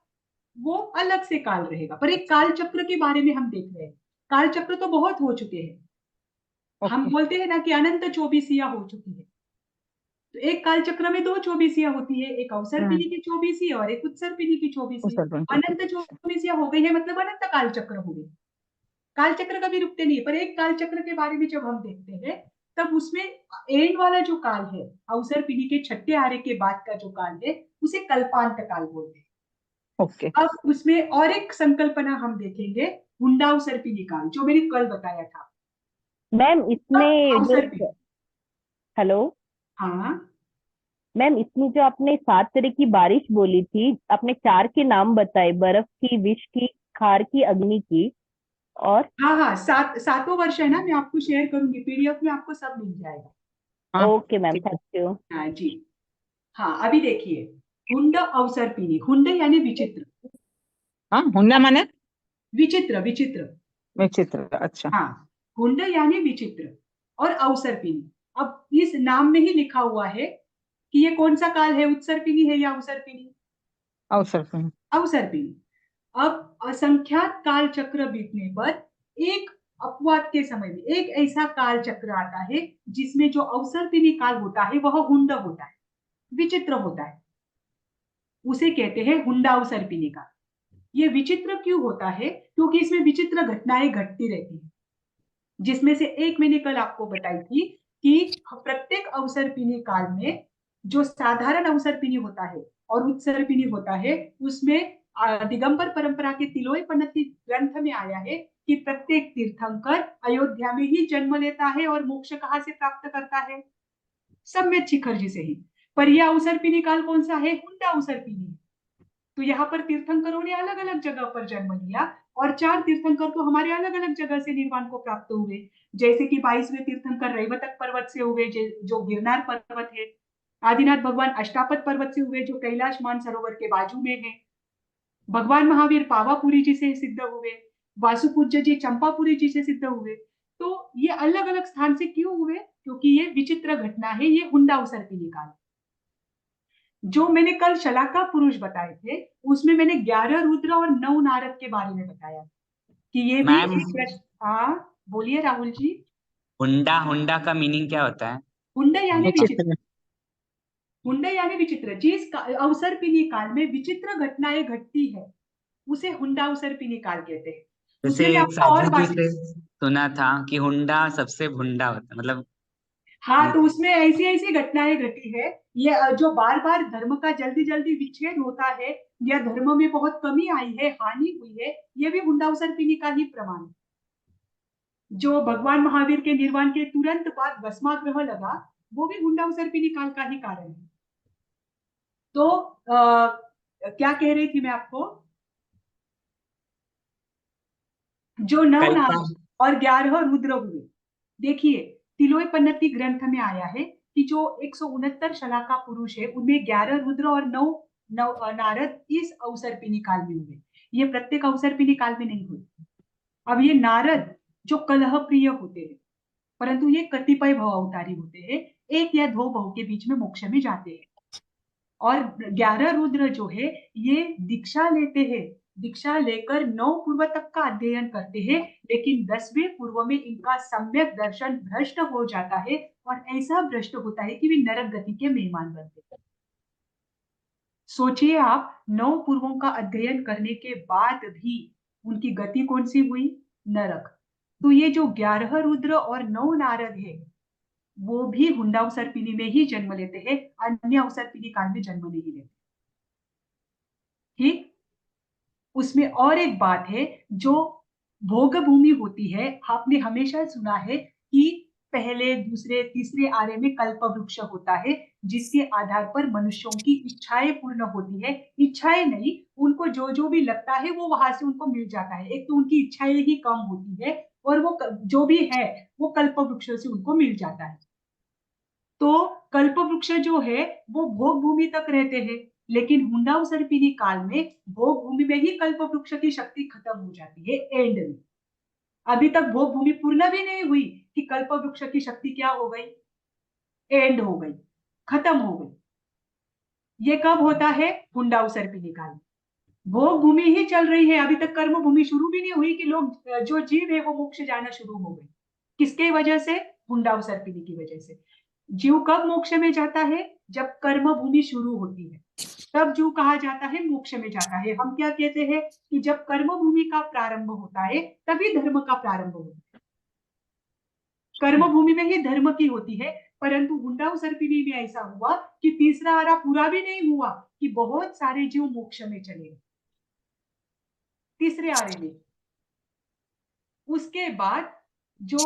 A: वो अलग से काल रहेगा, पर एक काल चक्र के बारे में हम देख रहे हैं। काल चक्र तो बहुत हो चुके हैं। हम
D: ओके।
A: बोलते हैं ना कि अनंत चौबीसियां हो चुकी है। तो एक काल चक्र में दो चौबीसियां होती है, एक अवसर पिनी की चौबीसी और एक उत्सर पिनी की चौबीसी।
D: उत्सर्पण
A: अनंत
D: ठीक है।
A: चौबीसियां हो गई है, मतलब अनंत काल चक्र हो गए। काल चक्र कभी रुकते नहीं, पर एक काल चक्र के बारे में जब हम देखते हैं, तब उसमें एंड वाला जो काल है, अवसर पिनी के छठे आरे के बाद का जो काल है, उसे कल्पांत काल बोलते हैं।
D: ओके।
A: अब उसमें और एक संकल्पना हम देखेंगे, हुंडावसर पिनी काल, जो मैंने कल बताया था।
E: मैम इसमें जो
A: अवसर पिनी।
E: हेलो
A: हाँ
E: मैम, इसमें जो आपने 7 तरह की बारिश बोली थी, आपने 4 के नाम बताए, बर्फ की, विष की, खार की, अग्नि की, और
A: हाँ हाँ, सातों वर्ष है ना, मैं आपको शेयर करूंगी, पीडीएफ में आपको सब मिल जाएगा।
D: हाँ
E: ओके मैम,
D: ठीक है।
E: Thank you.
A: हाँ जी। हाँ, अभी देखिए, हुंड अवसर पिनी, हुंड यानी विचित्र।
D: हाँ हुंडा माने
A: विचित्र विचित्र।
D: विचित्र। अच्छा।
A: हाँ, हुंड यानी विचित्र और अवसर पिनी। अब इस नाम में ही लिखा हुआ है कि ये कौन सा काल है, उत्सर पिनी है या अवसर पिनी?
D: अवसर्पण।
A: अवसर पिनी। अब असंख्यात काल चक्र बीतने पर एक अपवाद के समय में एक ऐसा काल चक्र आता है जिसमें जो अवसर पिनी काल होता है वह हुंड होता है, विचित्र होता है। उसे कहते हैं हुंडावसर पिनी काल। ये विचित्र क्यों होता है? क्योंकि इसमें विचित्र घटनाएं घटती रहती है, जिसमें से एक मैंने कल आपको बताई थी कि प्रत्येक अवसर पिनी काल में जो साधारण अवसर पिनी होता है और उत्सर पिनी होता है, उसमें दिगंबर परंपरा के तिलोय पनति ग्रंथ में आया है कि प्रत्येक तीर्थंकर अयोध्या में ही जन्म लेता है और मोक्ष कहाँ से प्राप्त करता है? सम्यक शिखर जी से ही। पर यह अवसर पिनी काल कौन सा है? हुंडा अवसर पिनी। तो यहाँ पर तीर्थंकरों ने अलग अलग जगह पर जन्म लिया, और 4 तीर्थंकर तो हमारे अलग अलग जगह से निर्वाण को प्राप्त हुए। जैसे कि 22वें तीर्थंकर रैवतक पर्वत से हुए, जो गिरनार पर्वत है। आदिनाथ भगवान अष्टापद पर्वत से हुए, जो कैलाश मानसरोवर के बाजू में है। भगवान महावीर पावापुरी जी से सिद्ध हुए। वासुपूज्य जी चंपापुरी जी से सिद्ध हुए। तो ये अलग अलग स्थान से क्यों हुए? क्योंकि ये विचित्र घटना है, ये हुंडा अवसर की निकाल। जो मैंने कल शलाका पुरुष बताए थे, उसमें मैंने 11 रुद्र और 9 नारद के बारे में बताया कि ये भी
B: मैम,
A: एक प्रश्न। हाँ बोलिए राहुल जी।
B: हुंडा हुंडा का मीनिंग क्या होता है?
A: हुंडा यानी विचित्र।
D: विचित्र।
A: हुंडा यानी विचित्र, जिस अवसर पिनी काल में विचित्र घटनाएं घटती है, उसे हुंडा अवसर पिनी काल कहते हैं।
B: जैसे
A: उसमें मैं
B: एक
A: आपको और
B: साधु जी
A: बात।
B: से सुना था कि हुंडा सबसे भुंडा होता है, मतलब
A: हाँ, तो उसमें ऐसी ऐसी घटनाएं घटी है, ये जो बार बार धर्म का जल्दी जल्दी विच्छेद होता है, या धर्म में बहुत कमी आई है, हानि हुई है, ये भी हुंडा अवसर पिनी का ही प्रमाण है। जो भगवान महावीर के निर्वाण के तुरंत बाद भस्माग्रह लगा, वो भी हुंडा अवसर पिनी काल का ही कारण है। तो क्या कह रही थी मैं आपको? जो 9
B: कल्पा।
A: नारद और 11 रुद्र हुए। देखिए, तिलोय पन्नति ग्रंथ में आया है कि जो 169 शलाका पुरुष है, उनमें 11 रुद्र और 9 नारद इस अवसर पिनी काल में हुए। ये प्रत्येक अवसर पिनी काल में नहीं हुए। अब ये नारद जो कलह प्रिय होते हैं, परंतु ये कतिपय भव अवतारी होते हैं, एक या दो भव के बीच में मोक्ष में जाते हैं। और 11 रुद्र जो है, ये दीक्षा लेते हैं दीक्षा लेकर 9 पूर्व तक का अध्ययन करते हैं, लेकिन 10वें पूर्व में इनका सम्यक दर्शन भ्रष्ट हो जाता है और ऐसा भ्रष्ट होता है कि वे नरक गति के मेहमान बनते हैं। सोचिए आप, 9 पूर्वों का अध्ययन करने के बाद भी उनकी गति कौन सी हुई? नरक। तो ये जो 11 रुद्र और 9 नारद है, वो भी हुंडाउसर्पिणी में ही जन्म लेते हैं, अन्य अवसर्पिणी काल में जन्म नहीं लेते। ठीक, उसमें और एक बात है, जो भोग भूमि होती है, आपने हमेशा सुना है कि पहले, दूसरे, तीसरे आरे में कल्प वृक्ष होता है, जिसके आधार पर मनुष्यों की इच्छाएं पूर्ण होती है। इच्छाएं नहीं, उनको जो जो भी लगता है वो वहां से उनको मिल जाता है। एक तो उनकी इच्छाएं ही कम होती है और वो जो भी है वो कल्प वृक्ष से उनको मिल जाता है। तो कल्प वृक्ष जो है वो भोग भूमि तक रहते हैं, लेकिन हुंडाउसर्पिणी काल में भोग भूमि में ही कल्प वृक्ष की शक्ति खत्म हो जाती है एंड में। अभी तक भोग भूमि पूर्ण भी नहीं हुई कि कल्प वृक्ष की शक्ति क्या हो गई? एंड हो गई, खत्म हो गई। ये कब होता है? हुंडाउसर्पिणी काल में। भोग भूमि ही चल रही है, अभी तक कर्म भूमि शुरू भी नहीं हुई कि लोग, जो जीव है वो मोक्ष जाना शुरू हो गए। किसके वजह से? हुंडाउसर्पिणी की वजह से। जीव कब मोक्ष में जाता है? जब कर्म भूमि शुरू होती है, तब जीव कहा जाता है मोक्ष में जाता है। हम क्या कहते हैं कि जब कर्म भूमि का प्रारंभ होता है तभी धर्म का प्रारंभ होता है। कर्म भूमि में ही धर्म की होती है, परंतु हुंडाउसर्पिणी में ऐसा हुआ कि तीसरा आरा पूरा भी नहीं हुआ कि बहुत सारे जीव मोक्ष में चले गए तीसरे आरे में। उसके बाद जो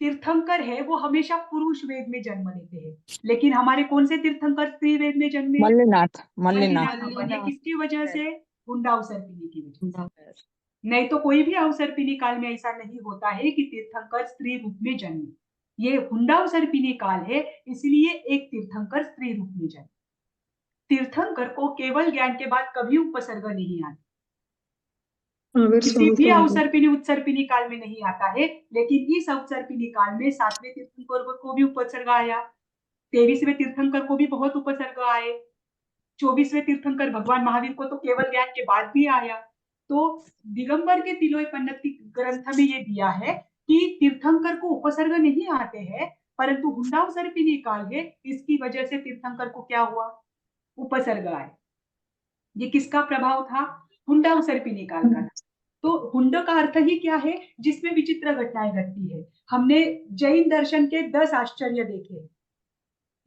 A: तीर्थंकर है वो हमेशा पुरुष वेद में जन्म लेते हैं, लेकिन हमारे कौन से तीर्थंकर स्त्री वेद में जन्मे?
D: मल्लिनाथ
A: मल्लिनाथ भगवान। ये किसकी वजह से? हुंडाउसर्पिणी की वजह से। नहीं तो कोई भी अवसर्पिणी काल में ऐसा नहीं होता है कि तीर्थंकर स्त्री रूप में जन्मे। ये हुंडाउसर्पिणी काल है, इसलिए एक तीर्थंकर स्त्री रूप में जन्मे। तीर्थंकर को केवल ज्ञान के बाद कभी उपसर्ग नहीं आता, किसी भी अवसर्पिणी उत्सर्पिणी काल में नहीं आता है, लेकिन इस अवसर्पिणी काल में 7वें तीर्थंकर को भी उपसर्ग आया, 23वें तीर्थंकर को भी बहुत उपसर्ग आए, 24वें तीर्थंकर भगवान महावीर को तो केवल ज्ञान के बाद भी आया। तो दिगंबर के तिलोय पन्नति ग्रंथ में ये दिया है कि तीर्थंकर को उपसर्ग नहीं आते हैं, परंतु हुंडाउसर्पिणी काल है, इसकी वजह से तीर्थंकर को क्या हुआ? उपसर्ग आए। ये किसका प्रभाव था? हुंडाउसर्पिणी काल का। तो हुंड का अर्थ ही क्या है? जिसमें विचित्र घटनाएं घटती है। हमने जैन दर्शन के 10 आश्चर्य देखे।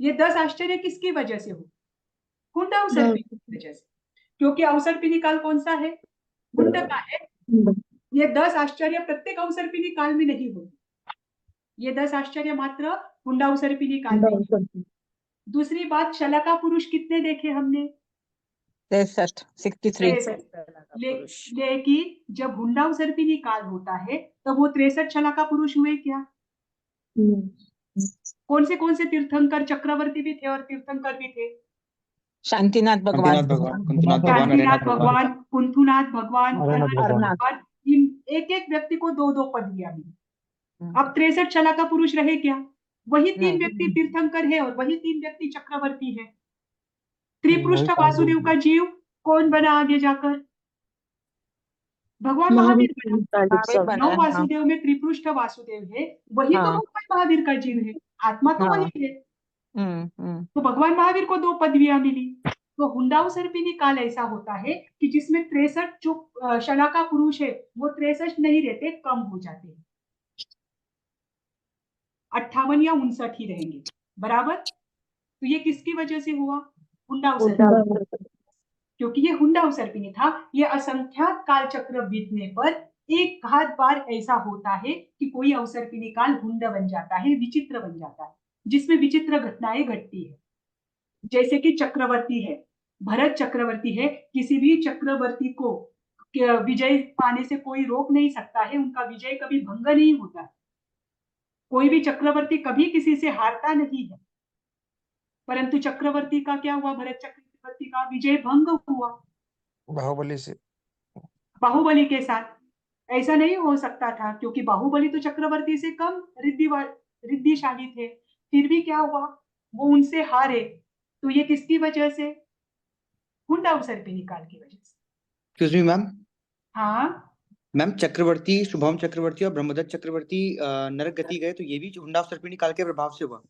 A: ये 10 आश्चर्य किसकी वजह से हो? हुंडाउसर्पिणी की वजह से, क्योंकि अवसर्पिणी काल कौन सा है? हुंड का है। ये 10 आश्चर्य प्रत्येक अवसर्पिणी काल में नहीं होते, ये 10 आश्चर्य मात्र हुंडाउसर्पिणी काल में। दूसरी बात, शलाका पुरुष कितने देखे हमने?
D: 63
A: लेकिन जब हुंडाउसर्पिणी काल होता है तब वो 63 शलाका पुरुष हुए क्या? कौन से तीर्थंकर? चक्रवर्ती भी थे और तीर्थंकर भी थे।
D: शांतिनाथ भगवान,
A: शांतिनाथ भगवान, कुंथुनाथ भगवान,
D: अरनाथ
A: भगवान, इन एक एक व्यक्ति को 2-2 पदवियां मिली। अब 63 शलाका पुरुष रहे क्या? वही 3 व्यक्ति तीर्थंकर है और वही 3 व्यक्ति चक्रवर्ती है। त्रिपृष्ठ वासुदेव का जीव कौन बना आगे जाकर? भगवान महावीर बना। 9 वासुदेव में त्रिपृष्ठ वासुदेव है, वही तो भगवान महावीर का जीव है, आत्मा तो वही है। तो भगवान महावीर को 2 पदवियां मिली। तो हुंडाउसर्पिणी काल ऐसा होता है कि जिसमें 63 जो शलाका पुरुष है वो 63 नहीं रहते, कम हो जाते हैं, 58 या 59 ही रहेंगे, बराबर। तो ये किसकी वजह से हुआ? हुंडाउसर्पिणी, क्योंकि ये हुंडाउसर्पिणी था। ये असंख्यात काल चक्र बीतने पर एक आध बार ऐसा होता है कि कोई अवसर्पिणी काल हुंड बन जाता है, विचित्र बन जाता है, जिसमें विचित्र घटनाएं घटती है। जैसे कि चक्रवर्ती है, भरत चक्रवर्ती है, किसी भी चक्रवर्ती को विजय पाने से कोई रोक नहीं सकता है, उनका विजय कभी भंग नहीं होता। कोई भी चक्रवर्ती कभी किसी से हारता नहीं है, परंतु चक्रवर्ती का क्या हुआ? भरत चक्रवर्ती का विजय भंग हुआ बाहुबली के साथ। ऐसा नहीं हो सकता था, क्योंकि बाहुबली तो चक्रवर्ती से कम रिद्धिशाली थे, फिर भी क्या हुआ? वो उनसे हारे। तो ये किसकी वजह से? हुंडाउसर्पिणी काल की वजह से।
F: Excuse me ma'am.
A: हाँ
F: मैम चक्रवर्ती, शुभम चक्रवर्ती और ब्रह्मदत्त चक्रवर्ती नरक गति गए, तो ये भी हुंडा सर्पिणी काल के प्रभाव से हुआ?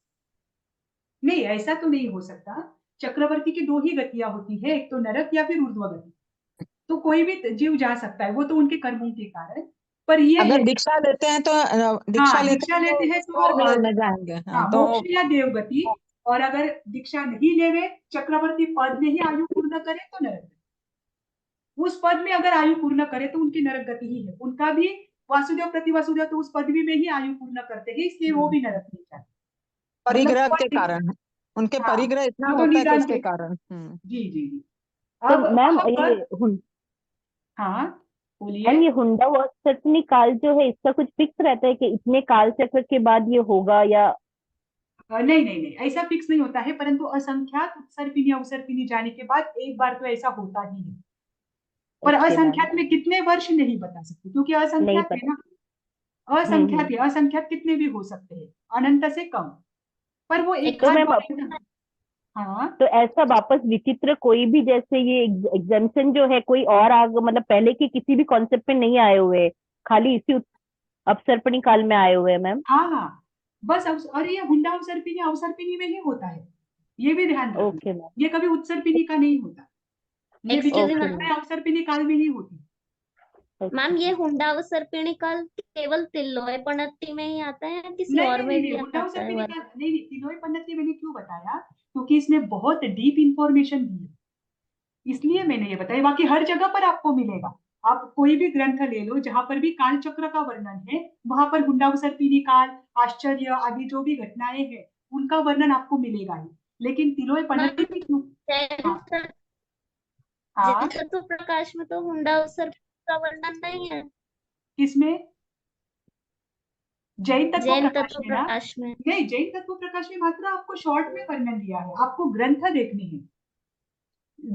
A: नहीं, ऐसा तो नहीं हो सकता। चक्रवर्ती की दो ही गतियां होती है, एक तो नरक या फिर ऊर्ध्व गति। तो कोई भी जीव जा सकता है, वो तो उनके कर्मों के कारण। पर ये
D: अगर
A: है,
D: दीक्षा लेते हैं तो दीक्षा
A: हाँ,
D: लेते
A: दीक्षा
D: हैं
A: लेते
D: तो
A: हैं तो
D: स्वर्ग में जाएंगे।
A: हाँ,
D: हाँ, तो
A: मोक्ष या देवगति। और अगर दीक्षा नहीं लेवे, चक्रवर्ती पद में ही आयु पूर्ण करे तो नरक गति। उस पद में अगर आयु पूर्ण करे तो उनकी नरक गति ही है। उनका भी वासुदेव प्रति वसुदेव तो उस पदवी में ही आयु पूर्ण करते हैं, इसलिए वो भी नरक नहीं जाते। मतलब
D: परिग्रह के
A: पद,
D: कारण, उनके
A: हाँ,
D: परिग्रह इतना
A: वो तो
D: होता है कि
A: निदान
D: उसके
A: के,
D: कारण।
A: जी जी जी।
E: तो
A: अब
E: मैम
A: वहां
E: ये
A: पर, हाँ बोलिए।
E: मैम ये हुंडा सर्पिणी काल जो है इसका कुछ फिक्स रहता है कि इतने काल चक्र के बाद ये होगा, या
A: नहीं नहीं नहीं, ऐसा फिक्स नहीं होता है, परंतु असंख्यात उत्सर्पिणी अवसर्पिणी जाने के बाद एक बार तो ऐसा होता ही है। पर
E: ओके मैम,
A: असंख्यात में कितने वर्ष नहीं बता सकते, क्योंकि
E: नहीं
A: असंख्यात है
E: पता।
A: ना। असंख्यात
E: हम्म।
A: है, असंख्यात कितने भी हो सकते हैं, अनंत से कम। पर वो एक
E: तो
A: हाथ
E: मैम
A: बोले ना। हाँ
E: तो ऐसा वापस विचित्र कोई भी, जैसे ये एग्जाम्पशन जो है कोई और आग मतलब पहले के किसी भी कॉन्सेप्ट में नहीं आए हुए, खाली इसी अपसर्पणी काल में आए हुए हैं मैम?
A: हाँ हाँ, बस और ये हुंडा अवसर्पिणी अवसर्पिणी में ही होता है, ये भी ध्यान रखना।
E: Okay ma'am.
A: ये कभी उत्सर्पिणी का नहीं होता, ये विचित्र
C: एक्सक्यूज
E: ओके
C: मी
E: मैम।
A: घटनाएं अवसर्पिणी काल में ही होती।
C: मैम, ये
E: ओके।
C: हुंडावसर्पिणी काल केवल तिलोयपणत्ति में ही आता है या किसी
A: नहीं
C: और
A: नहीं
C: में
A: नहीं नहीं,
C: भी
A: हुंडा
C: आता है
A: अवसर्पिणी
C: वर्ग?
A: का नहीं नहीं, तिलोई पन्नती मैंने क्यों बताया, क्योंकि इसमें बहुत डीप इंफॉर्मेशन दी है, इसलिए मैंने ये बताया। बाकी हर जगह पर आपको मिलेगा। आप कोई भी ग्रंथ ले लो, जहां पर भी काल चक्र का वर्णन है, वहां पर हुंडावसर्पिणी काल, आश्चर्य आदि जो भी घटनाएं हैं, उनका वर्णन आपको मिलेगा ही। लेकिन तिलोय पन्नती
C: मैम,
A: में क्यों?
C: जैन
A: हाँ हाँ,
C: जैन तत्व प्रकाश में तो हुंडावसर्पिणी का वर्णन नहीं है।
A: किसमें? जैन तत्व
C: जैन
A: प्रकाश
C: तत्व
A: में ना?
C: प्रकाश में।
A: नहीं, जैन तत्व प्रकाश में मात्र आपको शॉर्ट में वर्णन दिया है, आपको ग्रंथ देखने हैं।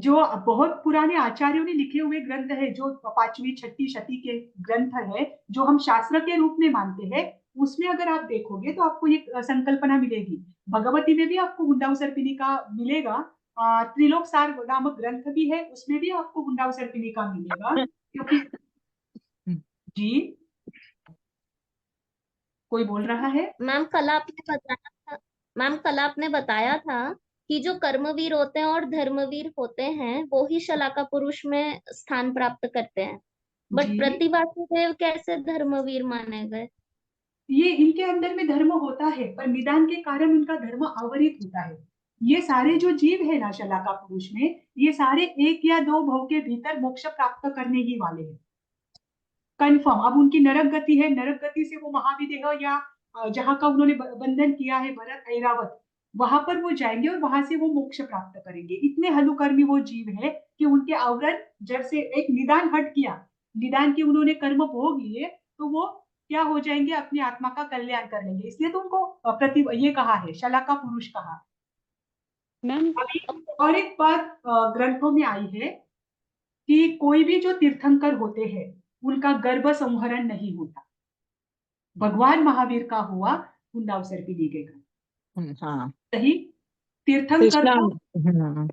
A: जो बहुत पुराने आचार्यों ने लिखे हुए ग्रंथ है, जो पांचवी छठी शती के ग्रंथ है, जो हम शास्त्र के रूप में मानते हैं, उसमें अगर आप देखोगे तो आपको ये संकल्पना मिलेगी। भगवती में भी आपको हुंडावसर्पिणी का मिलेगा। त्रिलोक सार नामक ग्रंथ भी है, उसमें भी आपको हुंडावसर्पिणी का मिलेगा, क्योंकि, जी, कोई बोल रहा है?
C: मैम, कल आपने बताया था मैम, कल आपने बताया था कि जो कर्मवीर होते हैं और धर्मवीर होते हैं वो ही शलाका पुरुष में स्थान प्राप्त करते हैं। बट
A: जी,
C: प्रतिवासुदेव कैसे धर्मवीर माने गए?
A: ये इनके अंदर में धर्म होता है, पर निदान के कारण उनका धर्म अवरित होता है। ये सारे जो जीव है ना शलाका पुरुष में, ये सारे एक या दो भव के भीतर मोक्ष प्राप्त करने ही वाले हैं, कंफर्म। अब उनकी नरक गति है, नरक गति से वो महाविदेह या जहाँ का उन्होंने बंधन किया है भरत ऐरावत, वहां पर वो जाएंगे और वहां से वो मोक्ष प्राप्त करेंगे। इतने हलुकर्मी वो जीव है कि उनके आवरण जब से एक निदान हट किया, निदान के उन्होंने कर्म भोग लिए, तो वो क्या हो जाएंगे, अपनी आत्मा का कल्याण कर लेंगे। इसलिए तो उनको प्रति ये कहा है, शलाका पुरुष कहा।
G: मैम
A: अभी और एक बात ग्रंथों में आई है कि कोई भी जो तीर्थंकर होते हैं, उनका गर्भ संहरण नहीं होता। भगवान महावीर का हुआ हुंडावसर्पिणी के घर,
D: हाँ,
A: सही। तीर्थंकर
D: कृष्णा।
A: को,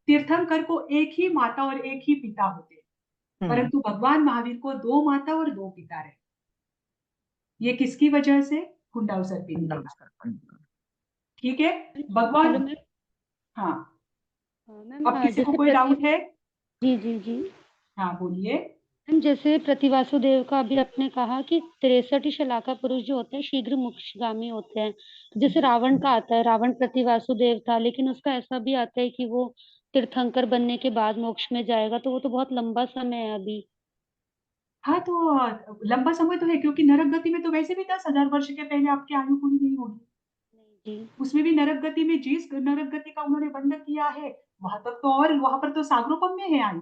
A: तीर्थंकर को एक ही माता और एक ही पिता होते हैं, परंतु भगवान महावीर को दो माता और दो पिता रहे। ये किसकी वजह से? हुंडावसर्पिणी के कारण। ठीक है,
G: हेलो
A: भगवान,
G: मैम।
A: हाँ।
G: मैम
A: अब किसी को
G: जैसे
A: कोई डाउट है?
G: जी जी जी
A: हाँ बोलिए।
G: मैम, जैसे प्रतिवासुदेव का अभी आपने कहा कि 63 शलाका पुरुष जो होते हैं शीघ्र मोक्षगामी होते हैं। तो जैसे रावण का आता है, रावण प्रतिवासुदेव था, लेकिन उसका ऐसा भी आता है कि वो तीर्थंकर बनने के बाद मोक्ष में जाएगा, तो वो तो बहुत लंबा समय है अभी।
A: हाँ तो लंबा समय तो है, क्योंकि नरक गति में तो वैसे भी 10,000 वर्ष के पहले आपकी आयु पूरी नहीं होगी।
G: जी
A: उसमें भी नरक गति में जिस नरक गति का उन्होंने बंधन किया है, वहां तक तो, और वहां पर तो सागरोपम में है आयु।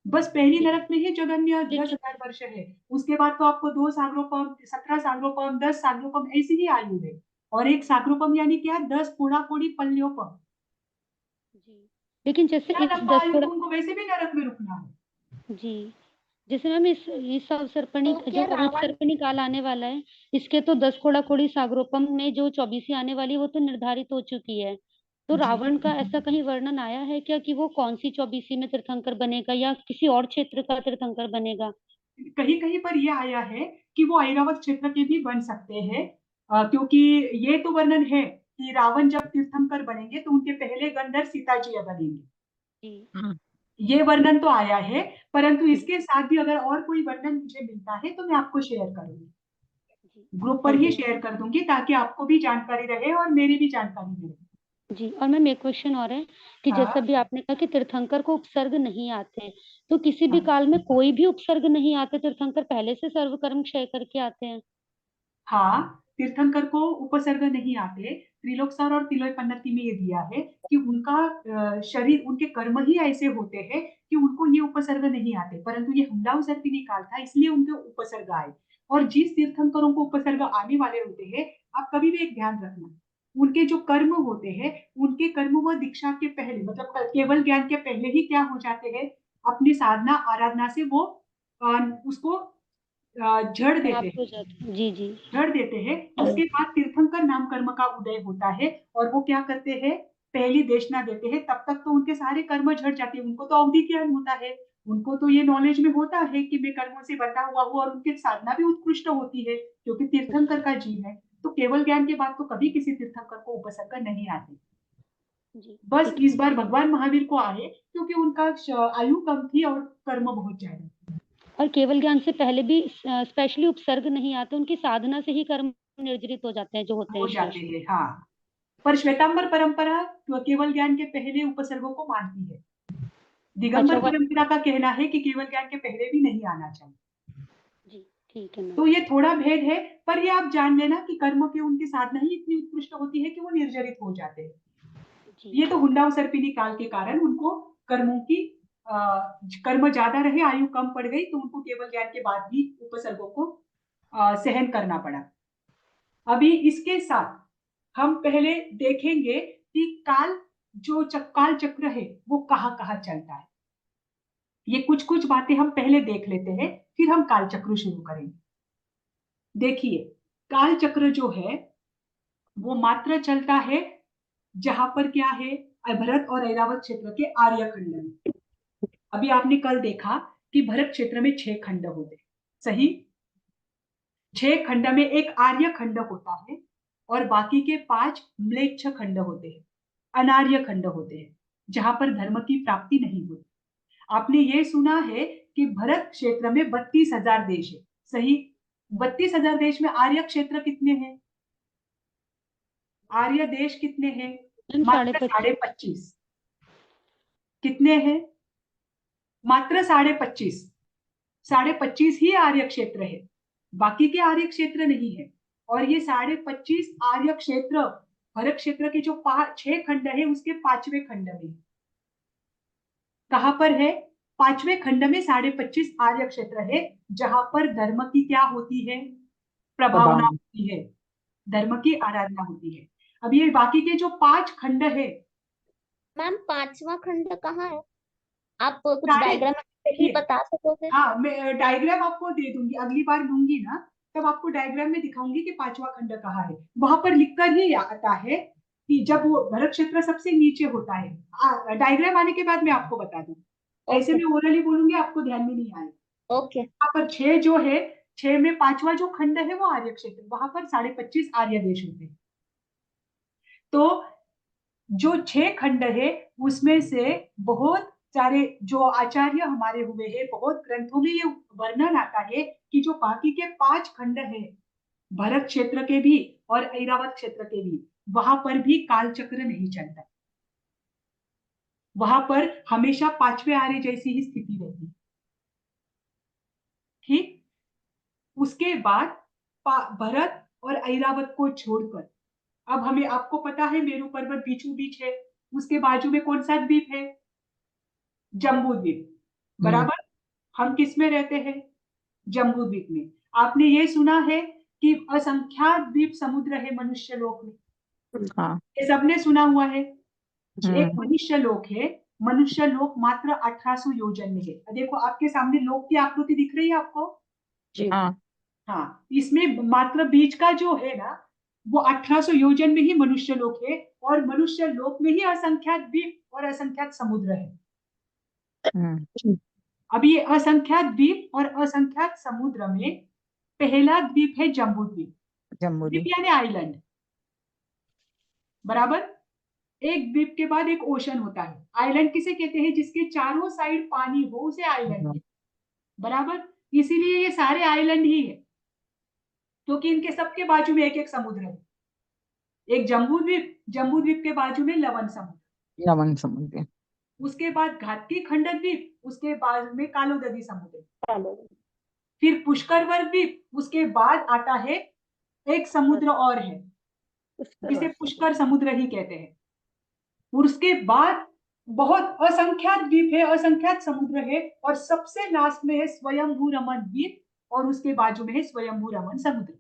A: बस पहली
G: जी।
A: नरक में ही जगन्य
G: लेकिन
A: 10,000 वर्ष है। उसके बाद तो आपको 2 सागरोपम, 17 सागरोपम, 10 सागरोपम, ऐसी ही आयु है। और एक सागरोपम यानी क्या? 10 कोड़ा कोड़ी पल्योपम।
G: जी लेकिन जैसे
A: इतना
G: इस
A: लंबा
G: 10
A: आयु
G: थोड़ा
A: तो उनको वैसे भी नरक में रुकना है।
G: जी, जैसे मैम इस अवसर्पणी
C: तो
G: जो
C: क्या रावण
G: अवसर्पणी काल आने वाला है, इसके तो 10 कोड़ा कोड़ी सागरोपम में जो 24 आने वाली है, वो तो निर्धारित हो चुकी है। तो
A: जी।
G: रावण का ऐसा कहीं वर्णन आया है क्या कि वो कौन सी 24वीं में तीर्थंकर बनेगा या किसी और क्षेत्र का तीर्थंकर बनेगा?
A: कहीं कहीं पर यह आया है कि वो ऐरावत क्षेत्र के भी बन सकते हैं, क्योंकि ये तो वर्णन है कि रावण जब तीर्थंकर बनेंगे तो उनके पहले गंधर्व सीताजी बनेंगे।
G: जी
A: ये वर्णन तो आया है, परंतु इसके साथ भी अगर और कोई वर्णन मुझे मिलता है तो मैं आपको शेयर करूंगी,
G: जी
A: ग्रुप पर
G: थैंक
A: ही
G: यू
A: शेयर कर दूंगी, ताकि आपको भी जानकारी रहे और मेरी भी जानकारी रहे।
G: जी। और मैम एक क्वेश्चन और है कि
A: हाँ
G: जैसे अभी आपने कहा कि तीर्थंकर को उपसर्ग नहीं आते, तो किसी भी
A: हाँ
G: काल में कोई भी उपसर्ग नहीं आते, तीर्थंकर पहले से सर्व कर्म क्षय करके आते हैं?
A: हाँ, तीर्थंकर को उपसर्ग नहीं आते। त्रिलोकसर और तिलोपन्नति में ये दिया है कि उनका शरीर, उनके कर्म ही ऐसे होते हैं कि उनको ये उपसर्ग नहीं आते, परंतु ये हुंडाउसर्पिणी काल था इसलिए उनके उपसर्ग आए। और जिस तीर्थंकरों को उपसर्ग आने वाले होते हैं, आप कभी भी एक ध्यान रखना, उनके जो कर्म होते हैं, उनके कर्म व दीक्षा के पहले, मतलब केवल ज्ञान के पहले ही क्या हो जाते हैं, अपनी साधना आराधना से वो उसको जड़ देते
G: समाप्त
A: हैं,
G: हो जाते हैं। जी जी
A: जड़ देते हैं। उसके बाद तीर्थंकर नाम कर्म का उदय होता है और वो क्या करते हैं, पहली देशना देते हैं। तब तक तो उनके सारे कर्म झड़ जाते हैं, उनको तो अवधि ज्ञान होता है, उनको तो ये नॉलेज में होता है कि मैं कर्मों से बंधा हुआ हूँ, और उनकी साधना भी उत्कृष्ट होती है क्योंकि तीर्थंकर का जीव है। तो केवल ज्ञान के बाद तो कभी किसी तीर्थंकर को उपसर्ग नहीं आते।
G: जी
A: बस
G: ठीक है।
A: इस बार भगवान महावीर को आए क्योंकि उनका आयु कम थी और कर्म बहुत ज्यादा
G: और केवल ज्ञान से पहले भी स्पेशली उपसर्ग नहीं आते, उनकी साधना से ही कर्म निर्जरित हो जाते हैं जो होते
A: हो
G: हैं
A: जाते
G: श्रेष्ठ।
A: हैं। हाँ, पर श्वेतांबर परंपरा केवल ज्ञान के पहले उपसर्गों को मानती है।
G: अच्छा
A: दिगंबर
G: वह
A: परंपरा का कहना है कि केवल ज्ञान के पहले भी नहीं आना चाहिए।
G: जी ठीक है मैम।
A: तो ये थोड़ा भेद है, पर ये आप जान लेना कि कर्म की उनकी साधना ही इतनी उत्कृष्ट होती है कि वो निर्जरित हो जाते हैं।
G: जी
A: ये तो हुंडाउसर्पिणी काल के कारण उनको कर्मों की कर्म ज्यादा रहे, आयु कम पड़ गई, तो उनको केवल ज्ञान के बाद भी उपसर्गों को सहन करना पड़ा। अभी इसके साथ हम पहले देखेंगे कि काल जो काल चक्र है वो कहाँ कहाँ चलता है। ये कुछ कुछ बातें हम पहले देख लेते हैं, फिर हम काल चक्र शुरू करेंगे। देखिए, काल चक्र जो है वो मात्र चलता है जहां पर क्या है, भरत और ऐरावत क्षेत्र के आर्यखंड में। अभी आपने कल देखा कि भरत क्षेत्र में 6 खंड होते हैं, सही। 6 खंड में एक आर्य खंड होता है और बाकी के 5 म्लेच्छ खंड होते हैं, अनार्य खंड होते हैं, जहां पर धर्म की प्राप्ति नहीं होती। आपने ये सुना है कि भरत क्षेत्र में 32,000 देश है, सही। 32,000 देश में आर्य क्षेत्र कितने हैं, आर्य देश कितने हैं,
G: मैम
A: मात्र
G: 25.5।
A: 25.5। कितने हैं, मात्र 25.5। 25.5 ही आर्य क्षेत्र है, बाकी के आर्य क्षेत्र नहीं है। और ये 25.5 आर्य क्षेत्र भरत क्षेत्र के जो 6 खंड है उसके 5वें खंड में, कहां पर है, 5वें खंड में 25.5 आर्य क्षेत्र है, जहां पर धर्म की क्या होती है, प्रभावना होती है, धर्म की आराधना होती है। अब ये बाकी के जो 5 खंड है,
C: मैम 5वां खंड कहाँ है? आप कुछ
A: सारे,
C: डायग्राम भी
A: देखिए,
C: बता सकोगे?
A: हाँ मैं डायग्राम आपको दे दूंगी, अगली बार दूंगी ना, तब आपको डायग्राम में दिखाऊंगी कि 5वां खंड कहाँ है। वहां पर लिखकर ही आता है कि जब वो भरत क्षेत्र सबसे नीचे होता है। डायग्राम आने के बाद मैं आपको बता दूं, ऐसे
C: ओके
A: में ओरली बोलूंगी आपको ध्यान में नहीं आएगा।
C: ओके
A: वहां पर 6 जो है, 6 में 5वां जो खंड है वो आर्य क्षेत्र, वहां पर 25.5 आर्य देश होते हैं। तो जो 6 खंड है उसमें से बहुत सारे जो आचार्य हमारे हुए हैं, बहुत ग्रंथों में ये वर्णन आता है कि जो बाकी के 5 खंड है, भरत क्षेत्र के भी और ऐरावत क्षेत्र के भी, वहां पर भी काल चक्र नहीं चलता, वहां पर हमेशा 5वें आर्य जैसी ही स्थिति रहती। ठीक, उसके बाद भरत और ऐरावत को छोड़कर, अब हमें, आपको पता है मेरू पर्वत बीचों बीच है, उसके बाजू में कौन सा द्वीप है, जम्बू द्वीप, बराबर। हम किस में रहते हैं, जम्बू द्वीप में। आपने ये सुना है कि असंख्यात द्वीप समुद्र है मनुष्य लोक में,
D: हाँ
A: ये सबने सुना हुआ है। एक
D: हम्म
A: मनुष्य लोक है, मनुष्य लोक मात्र 1800 योजन में है। देखो आपके सामने लोक की आकृति दिख रही है आपको,
D: हाँ
A: हाँ, इसमें मात्र बीच का जो है ना, वो 1800 योजन में ही मनुष्य लोक है, और मनुष्य लोक में ही असंख्यात द्वीप और असंख्यात समुद्र है। अब ये असंख्यात द्वीप और असंख्यात समुद्र में पहला द्वीप है जम्बू द्वीप। द्वीप यानी आइलैंड, बराबर। एक द्वीप के बाद एक ओशन होता है। आइलैंड किसे कहते हैं? जिसके चारों साइड पानी हो उसे आइलैंड कहते हैं, बराबर। इसीलिए ये सारे आइलैंड ही है, क्योंकि इनके सबके बाजू में एक एक समुद्र है। एक जम्बू द्वीप के बाजू में लवण समुद्र, उसके बाद घाटी खंड द्वीप, उसके बाद में कालोदरी समुद्र, फिर पुष्कर द्वीप, उसके बाद आता है एक समुद्र और है जिसे पुष्कर समुद्र ही कहते हैं। और उसके बाद बहुत असंख्यात द्वीप है, असंख्यात समुद्र है, और सबसे लास्ट में है स्वयंभू रमन द्वीप, और उसके बाजू में है स्वयंभू रमन समुद्र।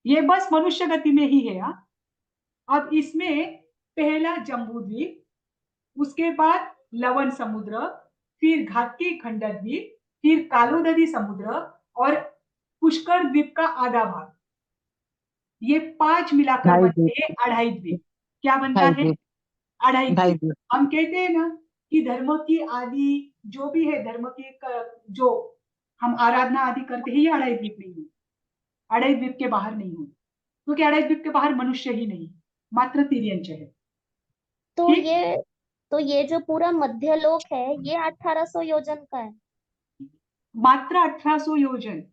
A: ये बस मनुष्य गति में ही है। अब इसमें पहला जम्बू द्वीप, उसके बाद लवण समुद्र, फिर घाटी खंड द्वीप, फिर कालोदरी समुद्र और पुष्कर द्वीप का आधा भाग, ये 5 मिलाकर बनते हैं अढ़ाई द्वीप। क्या बनता है? अढ़ाई द्वीप। हम कहते हैं ना कि धर्म की आदि जो भी है, धर्म की जो हम आराधना आदि करते हैं, ये अढ़ाई द्वीप नहीं हुई, अढ़ाई द्वीप के बाहर नहीं हुई, क्योंकि अढ़ाई द्वीप के बाहर मनुष्य ही नहीं, मात्र तिर्यंच है।
C: तो ये जो पूरा मध्यलोक है ये 1800 योजन का है,
A: मात्र 1800 योजन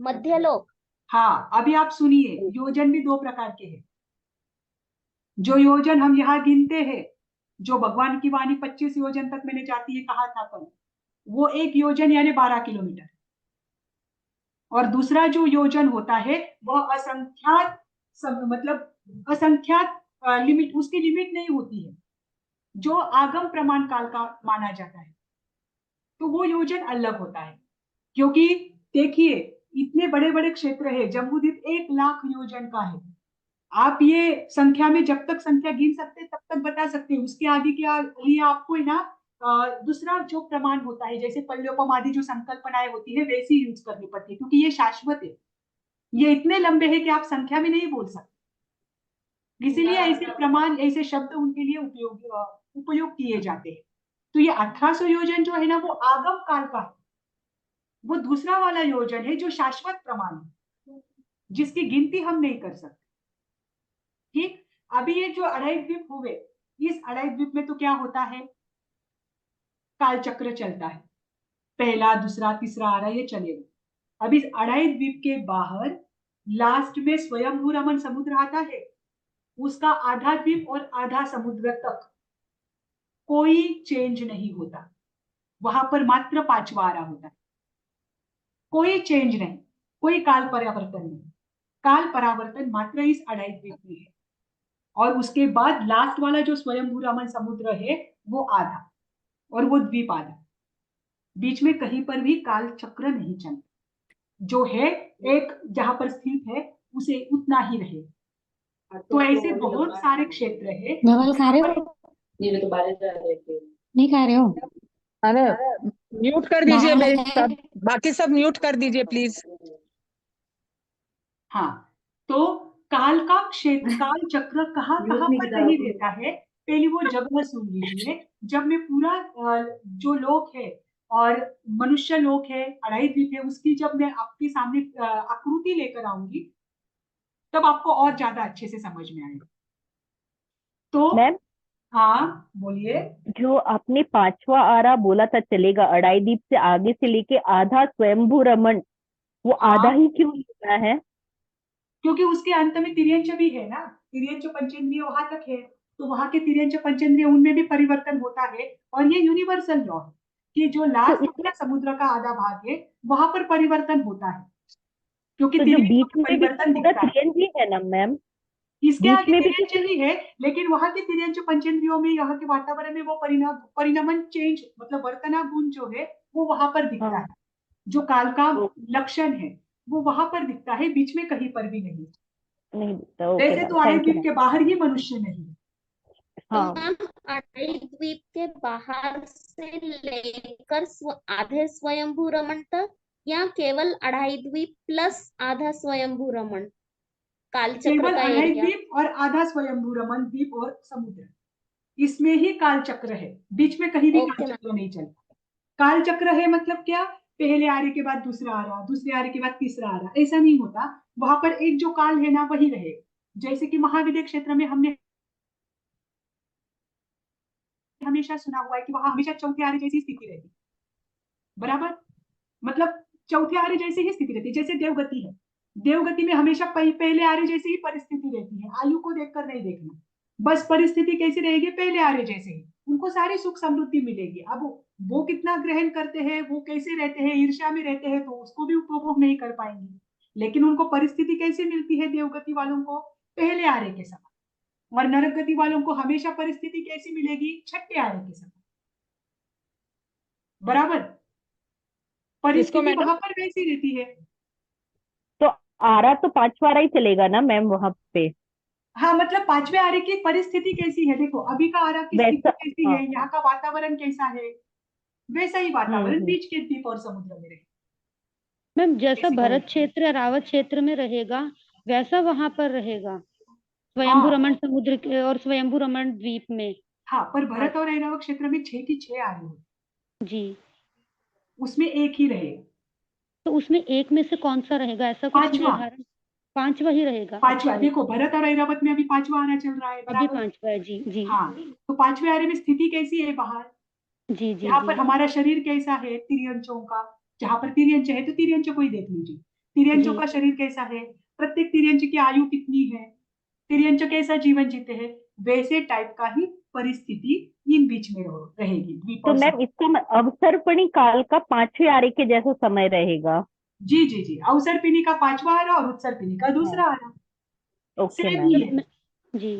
C: मध्यलोक।
A: हाँ, अभी आप सुनिए, योजन भी 2 प्रकार के हैं। जो योजन हम यहाँ गिनते हैं, जो भगवान की वाणी 25 योजन तक मैंने जाती है कहा था कल, वो 1 योजन यानी 12 किलोमीटर। और दूसरा जो योजन होता है वह असंख्यात मतलब असंख्यात लिमिट, उसकी लिमिट नहीं होती है, जो आगम प्रमाण काल का माना जाता है, तो वो योजन अलग होता है। क्योंकि देखिए इतने बड़े बड़े क्षेत्र है, जम्बूद्वीप 1 लाख योजन का है। आप ये संख्या में जब तक संख्या गिन सकते तब तक बता सकते हैं, उसके आगे के लिए आपको है ना दूसरा जो प्रमाण होता है, जैसे पल्योपम आदि जो संकल्पनाएं होती है वैसी यूज करनी पड़ती है, क्योंकि ये शाश्वत है, ये इतने लंबे हैं कि आप संख्या में नहीं बोल सकते, इसीलिए ऐसे प्रमाण, ऐसे शब्द उनके लिए उपयोग किए जाते हैं। तो ये 1800 योजन जो है ना वो आगम काल का है, वो दूसरा वाला योजन है जो शाश्वत प्रमाण है, जिसकी गिनती हम नहीं कर सकते। ठीक, अभी ये जो अढ़ाई द्वीप हुए, इस अढ़ाई द्वीप में तो क्या होता है, काल चक्र चलता है, पहला दूसरा तीसरा आ रहा है, ये चलेगा। अब इस अढ़ाई द्वीप के बाहर लास्ट में स्वयंभू रमन समुद्र आता है, उसका आधा द्वीप और आधा समुद्र तक कोई चेंज नहीं होता, वहां पर मात्र 5वां आरा होता है, कोई चेंज नहीं, कोई काल परिवर्तन नहीं, काल परिवर्तन मात्र इस अढ़ाई द्वीप में है। और उसके बाद लास्ट वाला जो स्वयंभू रमन समुद्र है वो आधा, और वो द्वीप आधा, बीच में कहीं पर भी काल चक्र नहीं चलता, जो है एक जहां पर स्थित है उसे उतना ही रहे। तो ऐसे बहुत सारे क्षेत्र है।
G: खा रहे हो? नहीं खा रहे हो?
D: अरे म्यूट कर दीजिए मेरे सब, बाकी सब म्यूट कर दीजिए प्लीज।
A: हाँ, तो काल का क्षेत्र, काल चक्र कहाँ कहाँ पर नहीं रहता है, पहले वो जगह सुन लीजिए। जब मैं पूरा जो लोक है और मनुष्य लोक है, अढ़ाई द्वीप है, उसकी जब मैं आपके सामने आकृति लेकर आऊंगी तब आपको और ज्यादा अच्छे से समझ में आएगा। तो
E: मैम,
A: हाँ बोलिए।
E: जो आपने 5वां आरा बोला था चलेगा, अढ़ाई द्वीप से आगे से लेके आधा स्वयंभू रमन, वो आधा ही क्यों लेना है?
A: क्योंकि उसके अंत में तिर्यंच भी है ना, तिर्यंच पंचेंद्रिय वहां तक है, तो वहां के तिर्यंच पंचेंद्रिय उनमें भी परिवर्तन होता है, और ये यूनिवर्सल लॉ है कि जो लास्ट वाला समुद्र का आधा भाग है वहां पर परिवर्तन होता है, क्योंकि
E: तो जो
A: तिर्यंच
E: बीच
A: में
E: में भी
A: परिवर्तन
E: पूरा
A: दिखता है।
E: तिर्यंच ही है ना मैम?
A: इसके
E: बीच
A: आगे
E: में भी
A: तिर्यंच ही है, लेकिन वहां के तिर्यंच पंचेंद्रियों में, यहाँ के वातावरण में वो परिणमन चेंज मतलब वर्तना गुण जो है वो वहां पर दिखता
E: हाँ,
A: है, जो काल का
E: ओ,
A: लक्षण है वो वहां पर दिखता है, बीच में कहीं पर भी नहीं।
E: नहीं दिखता। ओके
A: वैसे
E: मैम,
A: तो अढ़ाई
E: थैंक यू
A: द्वीप के बाहर ही मनुष्य नहीं है।
C: तो
E: हाँ,
C: मैम अढ़ाई द्वीप के बाहर से लेकर आधे स्वयंभू रमन तक, या केवल अढ़ाई द्वीप प्लस आधा स्वयंभू रमन? कालचक्र
A: केवल
C: का
A: अनय
C: एरिया।
A: द्वीप और आधा स्वयंभू रमन द्वीप और समुद्र, इसमें ही काल चक्र है, बीच में कहीं भी
C: ओके
A: काल
C: मैम।
A: चक्र नहीं चलता। काल चक्र है मतलब क्या, पहले आर्य के बाद दूसरा आ रहा, दूसरे आर्य के बाद तीसरा आ रहा, ऐसा नहीं होता। वहां पर एक जो काल है ना वही रहेगा। जैसे कि महाविद्य क्षेत्र में हमने हमेशा सुना हुआ है कि वहां हमेशा चौथे आर्य जैसी स्थिति रहती, बराबर, मतलब चौथे आर्य जैसी ही स्थिति रहती है। जैसे देवगति है, देवगति में हमेशा पहले आर्य जैसी ही परिस्थिति रहती है, आयु को देखकर नहीं देखना, बस परिस्थिति कैसी रहेगी, पहले आर्य जैसे ही, उनको सारी सुख समृद्धि मिलेगी। अब वो कितना ग्रहण करते हैं, वो कैसे रहते हैं, ईर्ष्या में रहते हैं तो उसको भी उपभोग नहीं कर पाएंगे, लेकिन उनको परिस्थिति कैसे मिलती है देवगति वालों को, पहले आर्य के समय। और नरक गति वालों को हमेशा परिस्थिति कैसी मिलेगी, छठे आर्य के समय, बराबर,
D: किसको
A: परिस्थिति
D: मैडम?
A: वहां पर वैसी रहती है।
E: तो आरा तो 5वां आरा ही चलेगा ना मैम वहां पे?
A: हाँ, मतलब पांचवे आर्य की परिस्थिति कैसी है, देखो अभी का आर्य की स्थिति
E: वैसा
A: कैसी है,
E: हाँ।
A: यहाँ का वातावरण कैसा है, वैसा ही वातावरण
E: हम्म।
A: बीच के द्वीप और समुद्र में रहे।
G: मैम जैसा
A: ऐसे
G: भरत क्षेत्र रावत क्षेत्र में रहेगा वैसा वहां पर रहेगा, स्वयंभू
A: हाँ
G: रमण समुद्र के और स्वयंभू रमण द्वीप में।
A: हाँ, पर भरत और ऐरावत क्षेत्र में 6 की 6 आर्य होते,
G: जी,
A: उसमें एक ही रहेगा।
G: तो उसमें एक में से कौन सा रहेगा, ऐसा कुछ
A: पांचवा,
G: निर्धारण? पांचवा ही रहेगा,
A: पांचवा,
G: अच्छा।
A: देखो भरत और ऐरावत में अभी पांचवा आना चल रहा है,
G: अभी
A: बराबर।
G: पांचवा है, जी जी।
A: हाँ, तो पांचवे आर्य में स्थिति कैसी है बाहर,
G: जी जी
A: यहाँ
G: जी।
A: पर हमारा शरीर कैसा है तिर्यंचों का, जहां पर तिर्यंच है तो तिर्यंच को ही देख लीजिए, तिर्यंचों
G: जी
A: का शरीर कैसा है, प्रत्येक तिर्यंच की आयु कितनी है, तिर्यंच कैसा जीवन जीते हैं, वैसे टाइप का ही परिस्थिति इन बीच में रहेगी द्वीप
E: तो
A: और
E: मैम
A: समुद्र।
E: इसका अवसर्पणी काल का 5वें आरे के जैसा समय रहेगा?
A: जी जी जी, अवसर्पिणी का पांचवा आ रहा और उत्सर्पिणी का दूसरा आ रहा,
E: ओके
A: सेम
E: मैम।
A: ही है।
G: जी।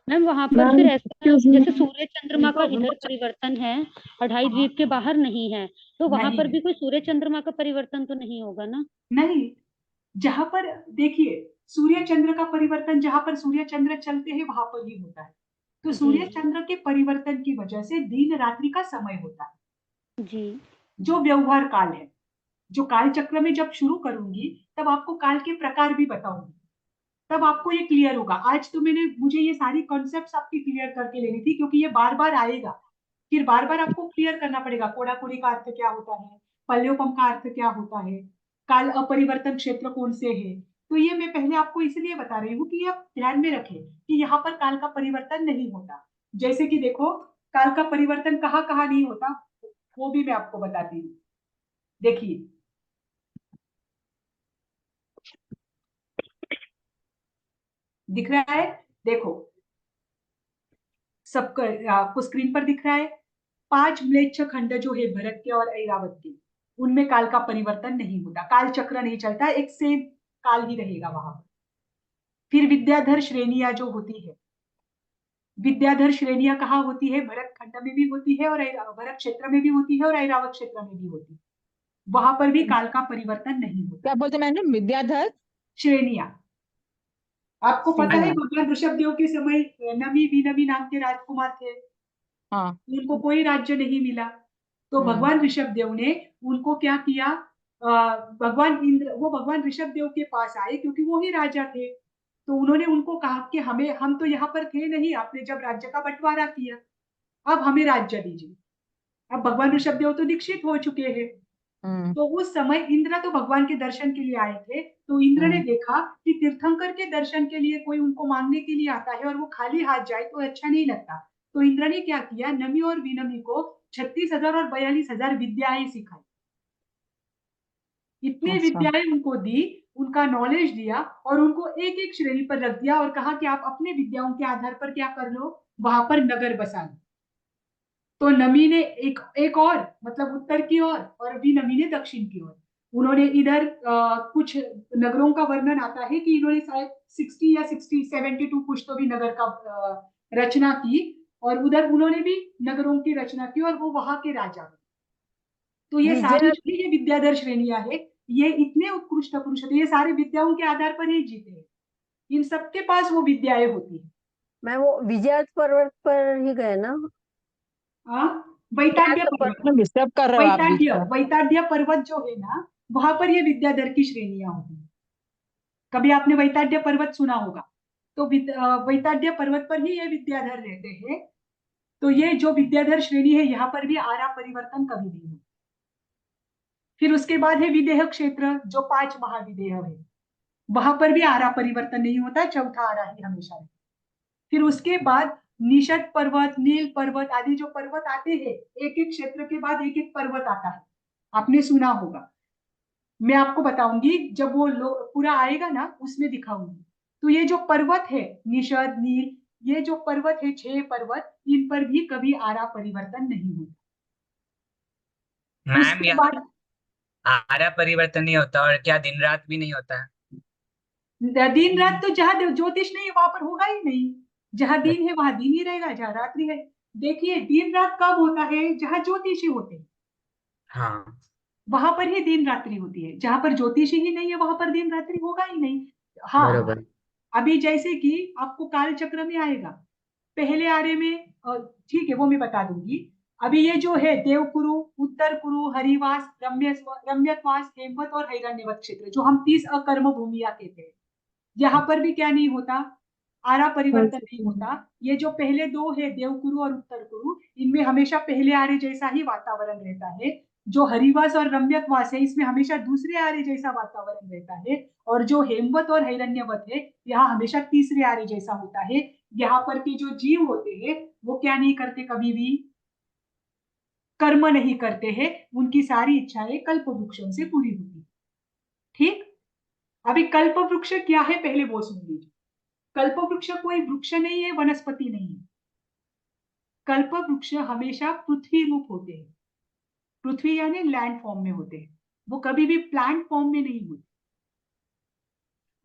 G: मैम वहां पर
D: मैम
G: फिर ऐसा
D: एक्सक्यूज मी,
G: जैसे सूर्य चंद्रमा का इधर
D: मुझे
G: परिवर्तन है, अढ़ाई
A: हाँ,
G: द्वीप के बाहर नहीं है, तो वहां
A: नहीं
G: पर
A: है,
G: भी कोई सूर्य चंद्रमा का परिवर्तन तो नहीं होगा ना?
A: नहीं, जहां पर देखिए सूर्य चंद्र का परिवर्तन जहां पर सूर्य चंद्र चलते हैं वहां पर ही होता है, तो
G: जी
A: सूर्य चंद्र के परिवर्तन की वजह से दिन रात्रि का समय होता है,
G: जी
A: जो व्यवहार काल है। जो काल चक्र में जब शुरू करूंगी तब आपको काल के प्रकार भी बताऊंगी, तब आपको ये क्लियर होगा। आज तो मुझे ये सारी कॉन्सेप्ट्स आपकी क्लियर करके लेनी थी, क्योंकि ये बार बार आएगा, फिर बार बार आपको क्लियर करना पड़ेगा, कोड़ाकोड़ी का अर्थ क्या होता है, पल्योपम का अर्थ क्या होता है, काल अपरिवर्तन क्षेत्र कौन से है। तो ये मैं पहले आपको इसलिए बता रही हूँ कि आप ध्यान में रखें कि यहाँ पर काल का परिवर्तन नहीं होता। जैसे कि देखो, काल का परिवर्तन कहाँ कहाँ नहीं होता, वो भी मैं आपको बताती हूँ। देखिए, दिख रहा है, देखो सबको आपको स्क्रीन पर दिख रहा है, 5 म्लेच्छ खंड जो है भरत के और ऐरावत के, उनमें काल का परिवर्तन नहीं होता, काल चक्र नहीं चलता, एक सेम काल ही रहेगा वहां पर। फिर विद्याधर श्रेणियां जो होती है, विद्याधर श्रेणियां कहाँ होती है, भरत खंड में भी होती है और भरत क्षेत्र में भी होती है और ऐरावत क्षेत्र में भी होती है, वहां पर भी काल का परिवर्तन नहीं होता।
D: क्या बोलते मैडम? विद्याधर
A: श्रेणियां, आपको पता है
D: श्रेणियां?
A: भगवान ऋषभदेव के समय नमी विनमी नाम के राजकुमार थे,
D: हाँ।
A: उनको कोई राज्य नहीं मिला, तो भगवान ऋषभदेव ने उनको क्या किया, भगवान इंद्र, वो भगवान ऋषभदेव के पास आए क्योंकि वो ही राजा थे, तो उन्होंने उनको कहा कि हम तो यहाँ पर थे नहीं, आपने जब राज्य का बंटवारा किया, अब हमें राज्य दीजिए। अब भगवान ऋषभदेव तो दीक्षित हो चुके हैं, तो उस समय इंद्र तो भगवान के दर्शन के लिए आए थे, तो इंद्र ने देखा कि तीर्थंकर के दर्शन के लिए कोई उनको मांगने के लिए आता है और वो खाली हाथ जाए तो अच्छा नहीं लगता, तो इंद्र ने क्या किया, नमी और विनमी को 36,000 और 42,000 विद्याएं सिखाई, इतने
D: अच्छा।
A: विद्याएं उनको दी, उनका नॉलेज दिया और उनको एक एक श्रेणी पर रख दिया और कहा कि आप अपने विद्याओं के आधार पर क्या कर लो, वहां पर नगर बसा लो। तो नमी ने एक और मतलब उत्तर की ओर और विनमी ने दक्षिण की ओर, उन्होंने इधर कुछ नगरों का वर्णन आता है कि इन्होंने शायद 60 या 72 कुछ तो भी नगर का रचना की, और उधर उन्होंने भी नगरों की रचना की और वो वहां के राजा बने। तो ये सारी
D: विजय,
A: जो ये विद्याधर श्रेणियां है, ये इतने उत्कृष्ट पुरुष थे, ये सारे विद्याओं के आधार पर ही जीते हैं, इन सबके पास वो विद्याएं होती है।
H: मैं वो विजय पर्वत पर ही गए ना?
A: हाँ, वैताड्य
H: विजय
A: पर्वत,
H: पर्वत।
D: डिस्टर्ब कर रहे हो आप बीच में।
A: वैताड्य पर्वत जो है ना, वहां पर ये विद्याधर की श्रेणियां होती है। कभी आपने वैताड्य पर्वत सुना होगा, तो वैताड्य पर्वत पर ही ये विद्याधर रहते हैं। तो ये जो विद्याधर श्रेणी है, यहाँ पर भी आरा परिवर्तन कभी नहीं होता। फिर उसके बाद है विदेह क्षेत्र, जो 5 महाविदेह है, वहां पर भी आरा परिवर्तन नहीं होता, चौथा आरा ही हमेशा रहता। फिर उसके बाद निषद पर्वत, नील पर्वत आदि जो पर्वत आते हैं, एक एक क्षेत्र के बाद एक एक पर्वत आता है, आपने सुना होगा। मैं आपको बताऊंगी जब वो पूरा आएगा ना, उसमें दिखाऊंगी। तो ये जो पर्वत है, निषद, नील, ये जो पर्वत है, 6 पर्वत, इन पर भी कभी आरा परिवर्तन नहीं होता।
B: मैम
A: उसके
B: यहाँ
A: बाद
B: आरा परिवर्तन नहीं होता, और क्या दिन रात भी नहीं होता?
A: दिन रात तो जहां ज्योतिष नहीं है वहां पर होगा ही नहीं। जहां दिन है वहां दिन ही रहेगा, जहां रात्रि है। देखिए, दिन रात कब होता है? जहां ज्योतिषी होते हैं
B: हाँ,
A: वहां पर ही दिन रात्रि होती है। जहां पर ज्योतिषी ही नहीं है वहां पर दिन रात्रि होगा ही नहीं। हाँ,
B: बरोबर।
A: अभी जैसे कि आपको काल चक्र में आएगा, पहले आरे में ठीक है, वो मैं बता दूंगी। अभी ये जो है देवकुरु, उत्तर कुरु, हरिवास, रम्यकवास, हेमवत और हिरण्यवत क्षेत्र, जो हम 30 अकर्म भूमिया कहते हैं, यहाँ पर भी क्या नहीं होता? आरा परिवर्तन नहीं होता। ये जो पहले 2 है, देवकुरु और उत्तर कुरु, इनमें हमेशा पहले आर्य जैसा ही वातावरण रहता है। जो हरिवास और रम्यकवास है, इसमें हमेशा दूसरे आर्य जैसा वातावरण रहता है। और जो हेमवत और हिरण्यवत है, यहाँ हमेशा तीसरे आर्य जैसा होता है। यहाँ पर के जो जीव होते हैं, वो क्या नहीं करते? कभी भी कर्म नहीं करते हैं। उनकी सारी इच्छाएं कल्प वृक्षों से पूरी होती है। ठीक, अभी कल्प वृक्ष क्या है पहले वो सुन लीजिए। कल्प वृक्ष कोई वृक्ष नहीं है, वनस्पति नहीं है। कल्प वृक्ष हमेशा पृथ्वी रूप होते हैं। पृथ्वी यानी लैंड फॉर्म में होते हैं। वो कभी भी प्लांट फॉर्म में नहीं होते,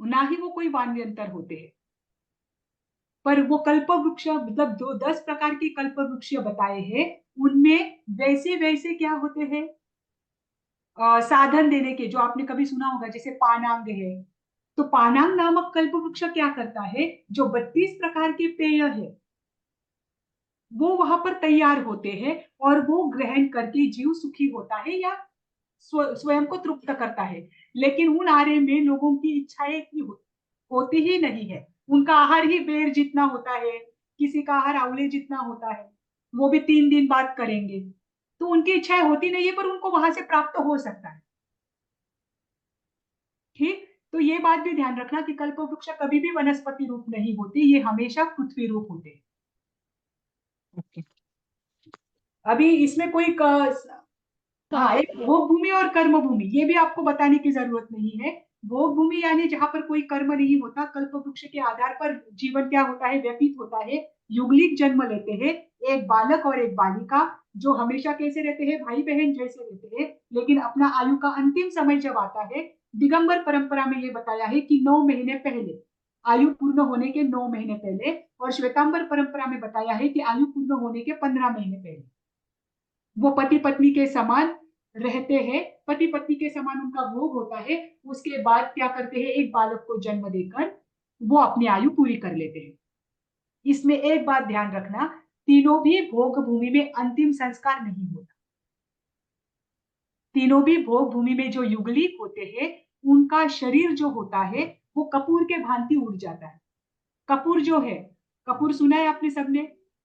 A: ना ही वो कोई वानव्यंतर होते हैं। पर वो कल्प वृक्ष मतलब 10 प्रकार के कल्प वृक्ष बताए हैं, उनमें वैसे वैसे क्या होते हैं? साधन देने के, जो आपने कभी सुना होगा, जैसे पानांग है। तो पानांग नामक कल्प वृक्ष क्या करता है? जो 32 प्रकार के पेय है, वो वहां पर तैयार होते हैं, और वो ग्रहण करके जीव सुखी होता है या स्वयं को तृप्त करता है। लेकिन उन आर्य में लोगों की इच्छाएं होती ही नहीं है। उनका आहार ही बेर जितना होता है, किसी का आहार आंवले जितना होता है, वो भी 3 दिन बाद करेंगे। तो उनकी इच्छाएं होती नहीं है, पर उनको वहां से प्राप्त हो सकता है। ठीक, तो ये बात भी ध्यान रखना कि कल्प वृक्ष कभी भी वनस्पति रूप नहीं होते, ये हमेशा पृथ्वी रूप होते हैं। अभी इसमें कोई हाँ, एक भोग भूमि और कर्म भूमि, ये भी आपको बताने की जरूरत नहीं है। भोग भूमि यानी जहां पर कोई कर्म नहीं होता, कल्प वृक्ष के आधार पर जीवन क्या होता है? व्यतीत होता है। युगलिक जन्म लेते हैं, एक बालक और एक बालिका, जो हमेशा कैसे रहते हैं? भाई बहन जैसे रहते हैं। लेकिन अपना आयु का अंतिम समय जब आता है, दिगंबर परंपरा में ये बताया है कि 9 महीने पहले, आयु पूर्ण होने के 9 महीने पहले, और श्वेतांबर परंपरा में बताया है कि आयु पूर्ण होने के 15 महीने पहले वो पति पत्नी के समान रहते हैं। पति पत्नी के समान उनका भोग होता है। उसके बाद क्या करते हैं? एक बालक को जन्म देकर वो अपनी आयु पूरी कर लेते हैं। इसमें एक बात ध्यान रखना, तीनों भी भोग भूमि में अंतिम संस्कार नहीं होता। तीनों भी भोग भूमि में जो युगलिक होते हैं, उनका शरीर जो होता है वो कपूर के भांति उड़ जाता है। कपूर जो है, कपूर सुना है आपने सबने?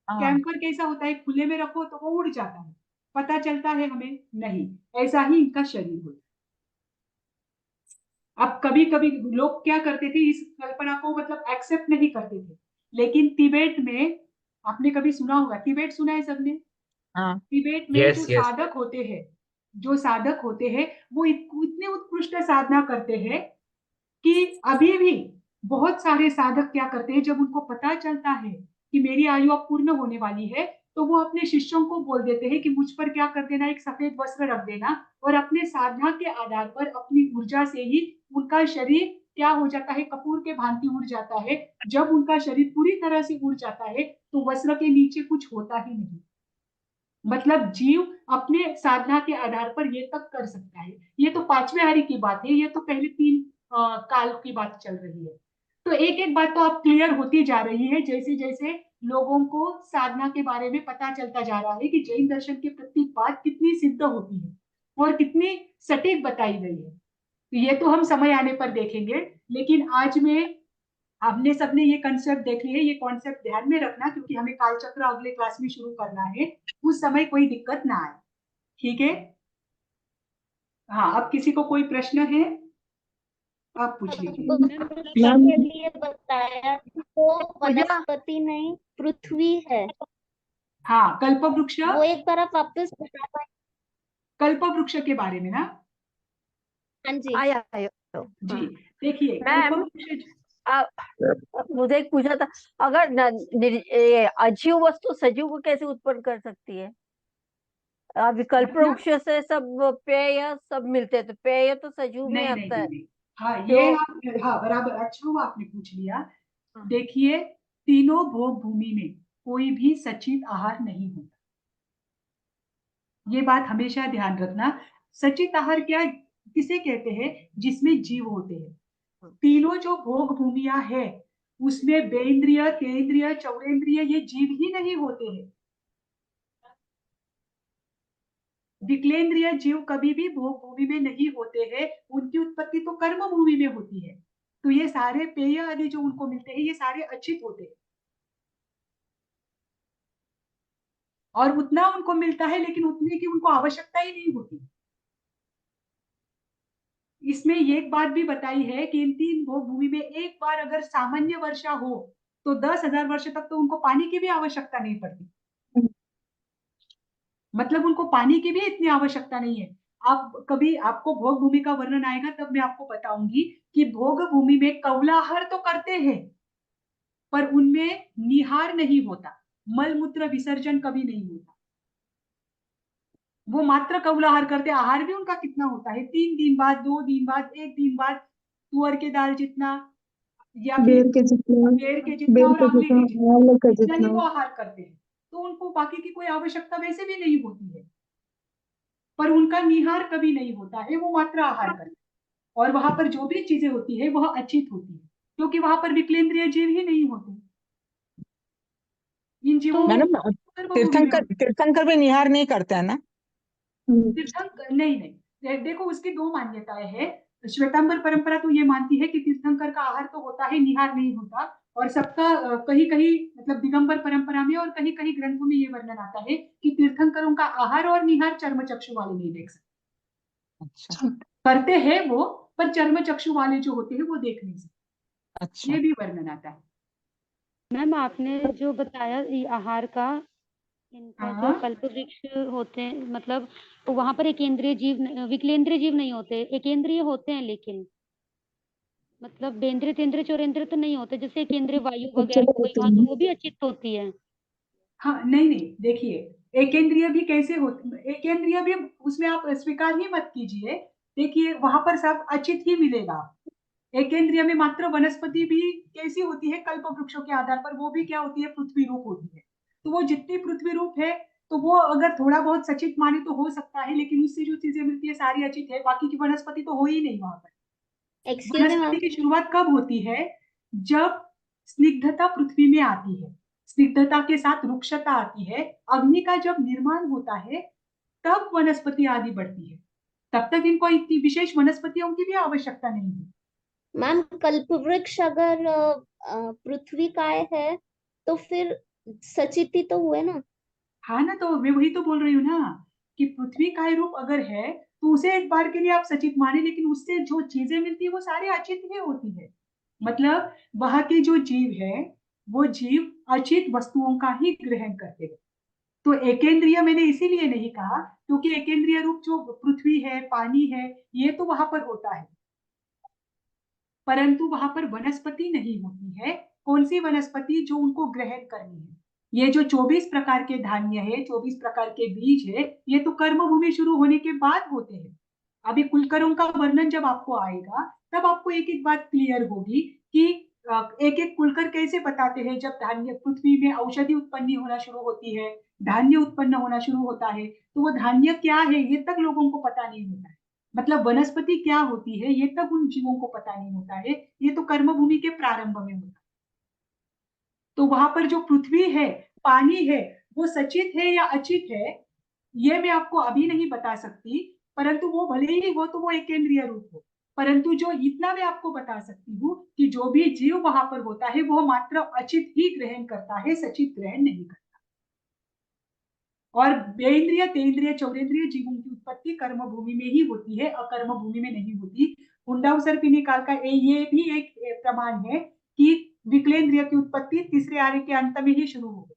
D: हाँ
A: कैंपर कैसा होता है? खुले में रखो तो वो उड़ जाता है, पता चलता है हमें नहीं। ऐसा ही इनका शरीर होता है। अब कभी कभी लोग क्या करते थे, इस कल्पना को मतलब एक्सेप्ट नहीं करते थे। लेकिन तिबेट में, आपने कभी सुना होगा, तिबेट सुना है सबने?
D: हाँ
A: तिबेट में जो
B: यस यस।
A: साधक होते हैं, जो साधक होते हैं, वो इतने उत्कृष्ट साधना करते हैं कि अभी भी बहुत सारे साधक क्या करते हैं, जब उनको पता चलता है कि मेरी आयु अब पूर्ण होने वाली है, तो वो अपने शिष्यों को बोल देते हैं कि मुझ पर क्या कर देना, एक सफेद वस्त्र रख देना, और अपने साधना के आधार पर अपनी ऊर्जा से ही उनका शरीर क्या हो जाता है? कपूर के भांति उड़ जाता है। जब उनका शरीर पूरी तरह से उड़ जाता है, तो वस्त्र के नीचे कुछ होता ही नहीं। मतलब जीव अपने साधना के आधार पर ये तक कर सकता है। ये तो 5वें आर्य की बात है, ये तो पहले 3 काल की बात चल रही है। तो एक एक बात तो आप क्लियर होती जा रही है, जैसे जैसे लोगों को साधना के बारे में पता चलता जा रहा है कि जैन दर्शन की प्रत्येक बात कितनी सिद्ध होती है और कितनी सटीक बताई गई है। तो ये तो हम समय आने पर देखेंगे। लेकिन आज में हमने सबने ये कंसेप्ट देख लिए, ये कॉन्सेप्ट ध्यान में रखना, क्योंकि हमें कालचक्र अगले क्लास में शुरू करना है, उस समय कोई दिक्कत ना आए। ठीक है? हाँ, अब किसी को कोई प्रश्न है आप पूछ लीजिए।
C: वृक्ष के लिए बताया वो
H: पूजा
C: वनस्पति नहीं पृथ्वी है।
A: हाँ, कल्प वृक्ष,
C: वो एक बार आप वापस बता पाए?
A: कल्प वृक्ष के बारे में ना?
C: हाँ जी।
H: आया
A: जी, देखिए
H: मैम,
A: कल्प वृक्ष,
H: मुझे एक पूछना था, अगर ये अजीव वस्तु सजीव को कैसे उत्पन्न कर सकती है? विकल्प
A: मतलब?
H: वृक्ष से सब पेय सब मिलते हैं, तो पेय तो सजीव में
A: नहीं नहीं
H: आता
A: नहीं
H: है।
A: नहीं, हाँ
H: तो
A: ये आप, हाँ बराबर, अच्छा हुआ आपने पूछ लिया।
H: हाँ।
A: देखिए, तीनों भोग भूमि में कोई भी सचित आहार नहीं होता, ये बात हमेशा ध्यान रखना। सचित आहार क्या किसे कहते हैं? जिसमें जीव होते हैं। तीनों जो भोग भूमियां है उसमें बेंद्रिय, तेंद्रिय, चौरेंद्रिय ये जीव ही नहीं होते हैं। विकलेंद्रिय जीव कभी भी भोग भूमि में नहीं होते हैं, उनकी उत्पत्ति तो कर्म भूमि में होती है। तो ये सारे पेय आदि जो उनको मिलते हैं ये सारे अचित होते हैं, और उतना उनको मिलता है लेकिन उतने की उनको आवश्यकता ही नहीं होती। इसमें एक बात भी बताई है कि इन तीन भोग भूमि में एक बार अगर सामान्य वर्षा हो तो 10,000 वर्ष तक तो उनको पानी की भी आवश्यकता नहीं पड़ती। मतलब उनको पानी की भी इतनी आवश्यकता नहीं है। आप कभी, आपको भोग भूमि का वर्णन आएगा तब मैं आपको बताऊंगी कि भोग भूमि में कौलाहर तो करते हैं पर उनमें निहार नहीं होता, मल मूत्र विसर्जन कभी नहीं होता। वो मात्र कौलाहर करते, आहार भी उनका कितना होता है, 3 दिन बाद, 2 दिन बाद, 1 दिन बाद, तुअर के दाल जितना या फिर
I: बेर के जितना
A: बेर के जितना
I: बेर
A: और
I: के
A: आंवले
I: जितना
A: के जितना,
I: आंवले का
A: इतना ही
I: जितना
A: वो आहार करते हैं। तो उनको बाकी की कोई आवश्यकता वैसे भी नहीं होती है, पर उनका निहार कभी नहीं होता है, वो मात्र आहार करते हैं। और वहां पर जो भी चीजें होती है वह अचित होती है, क्योंकि वहां पर विकलेंद्रिय जीव ही नहीं होते। इन जीवों
G: तो
A: को
D: मैडम
A: कर्मभूमि में होते हैं।
D: तीर्थंकर भी निहार नहीं करते हैं ना?
A: तीर्थंकर नहीं नहीं, देखो उसकी दो मान्यताएं हैं। श्वेतांबर परंपरा तो ये मानती है कि तीर्थंकर का आहार तो होता है, निहार नहीं होता। और सबका कहीं कहीं मतलब दिगंबर परंपरा में और कहीं कहीं ग्रंथों में ये वर्णन आता है कि तीर्थंकरों का आहार और निहार चर्म चक्षु वाले नहीं देख सकते।
D: अच्छा
A: करते हैं वो, पर चर्म चक्षु वाले जो होते हैं वो देख नहीं सकते,
D: अच्छा।
A: ये भी वर्णन आता है।
G: मैम आपने जो बताया ये आहार का, इनका जो
A: हाँ
G: कल्प वृक्ष होते हैं, मतलब वहां पर एकेंद्रीय जीव विकलेंद्रीय जीव नहीं होते, एकेंद्रीय होते हैं, लेकिन मतलब बेंद्रीय तेंद्रीय चौरेंद्रीय तो नहीं होते। जैसे केंद्रीय वायु वगैरह हो गई, वहां तो वो भी अचित होती है।
A: हाँ, नहीं नहीं, देखिए एकेंद्रिय भी कैसे होते, एकेंद्रिय भी उसमें आप स्वीकार ही मत कीजिए। देखिए वहां पर सब अचित ही मिलेगा। एकेंद्रिय में मात्र वनस्पति भी कैसी होती है, कल्प वृक्षों के आधार पर, वो भी क्या होती है, पृथ्वी रूप होती है। तो वो जितनी पृथ्वी रूप है तो वो अगर थोड़ा बहुत सचित माने तो हो सकता है, लेकिन उससे जो चीजें मिलती है सारी अचित है, बाकी की वनस्पति तो हो ही नहीं वहां पर।
C: एक्सक्यूज मी
A: वनस्पति
C: मैम।
A: की शुरुआत कब होती है? जब स्निग्धता पृथ्वी में आती है, स्निग्धता के साथ रुक्षता आती है, अग्नि का जब निर्माण होता है तब वनस्पति आदि बढ़ती है। तब तक इनको इतनी विशेष वनस्पतियों की भी आवश्यकता नहीं है।
C: मैम कल्प वृक्ष अगर पृथ्वी काय है तो फिर सचिति तो हुए ना।
A: हाँ ना, तो मैं वही तो बोल रही हूँ ना कि पृथ्वी का रूप अगर है तो उसे एक बार के लिए आप सचित माने, लेकिन उससे जो चीजें मिलती है वो सारे अचित ही होती है। मतलब वहां के जो जीव है वो जीव अचित वस्तुओं का ही ग्रहण करते हैं। तो एकेंद्रिय मैंने इसीलिए नहीं कहा क्योंकि एकेंद्रिय रूप जो पृथ्वी है, पानी है, ये तो वहां पर होता है, परंतु वहां पर वनस्पति नहीं होती है। कौन सी वनस्पति? जो उनको ग्रहण करनी है। ये जो 24 प्रकार के धान्य है, 24 प्रकार के बीज है, ये तो कर्म भूमि शुरू होने के बाद होते हैं। अभी कुलकर्म का वर्णन जब आपको आएगा तब आपको एक एक बात क्लियर होगी कि एक एक कुलकर कैसे बताते हैं। जब धान्य पृथ्वी में औषधि उत्पन्न होना शुरू होती है, धान्य उत्पन्न होना शुरू होता है, तो वो धान्य क्या है ये तक लोगों को पता नहीं होता है। मतलब वनस्पति क्या होती है ये तक उन जीवों को पता नहीं होता है, ये तो कर्म भूमि के प्रारंभ में होता है। तो वहां पर जो पृथ्वी है, पानी है, वो सचित है या अचित है ये मैं आपको अभी नहीं बता सकती, परंतु वो भले ही हो तो वो एक केंद्रीय रूप हो, परंतु जो इतना मैं आपको बता सकती हूँ कि जो भी जीव वहां पर होता है वो मात्र अचित ही ग्रहण करता है, सचित ग्रहण नहीं करता। और बेइंद्रिय, तेंद्रिय, चौरेंद्रिय जीवों की उत्पत्ति कर्म भूमि में ही होती है, अकर्म भूमि में नहीं होती। हुंडाउसर्पिणी काल का ये भी एक प्रमाण है कि विकलेंद्रिय की उत्पत्ति तीसरे आर्य के अंत में ही शुरू हो गई।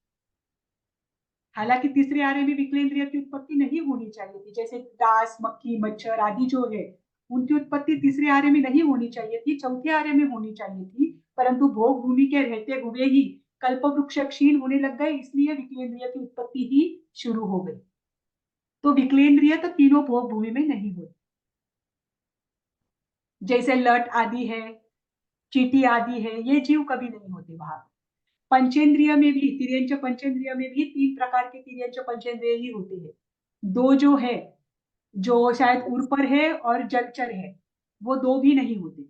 A: हालांकि तीसरे आर्य में विकलेंद्रिय की उत्पत्ति नहीं होनी चाहिए थी, जैसे दास, मक्खी, मच्छर आदि जो है उनकी उत्पत्ति तीसरे आर्य में नहीं होनी चाहिए थी, चौथे आर्य में होनी चाहिए थी। परंतु भोग भूमि के रहते हुए ही कल्प वृक्ष क्षीण होने लग गए, इसलिए विकलेंद्रिय की उत्पत्ति ही शुरू हो गई। तो विकलेंद्रिय तो तीनों भोग भूमि में नहीं होती, जैसे लट आदि है, चींटी आदि है, ये जीव कभी नहीं होते वहां। पंचेंद्रिय में भी, तिर्यंच पंचेंद्रिय में भी 3 प्रकार के तिर्यंच पंचेंद्रिय ही होते हैं। 2 जो है, जो शायद ऊपर है और जलचर है, वो 2 भी नहीं होते।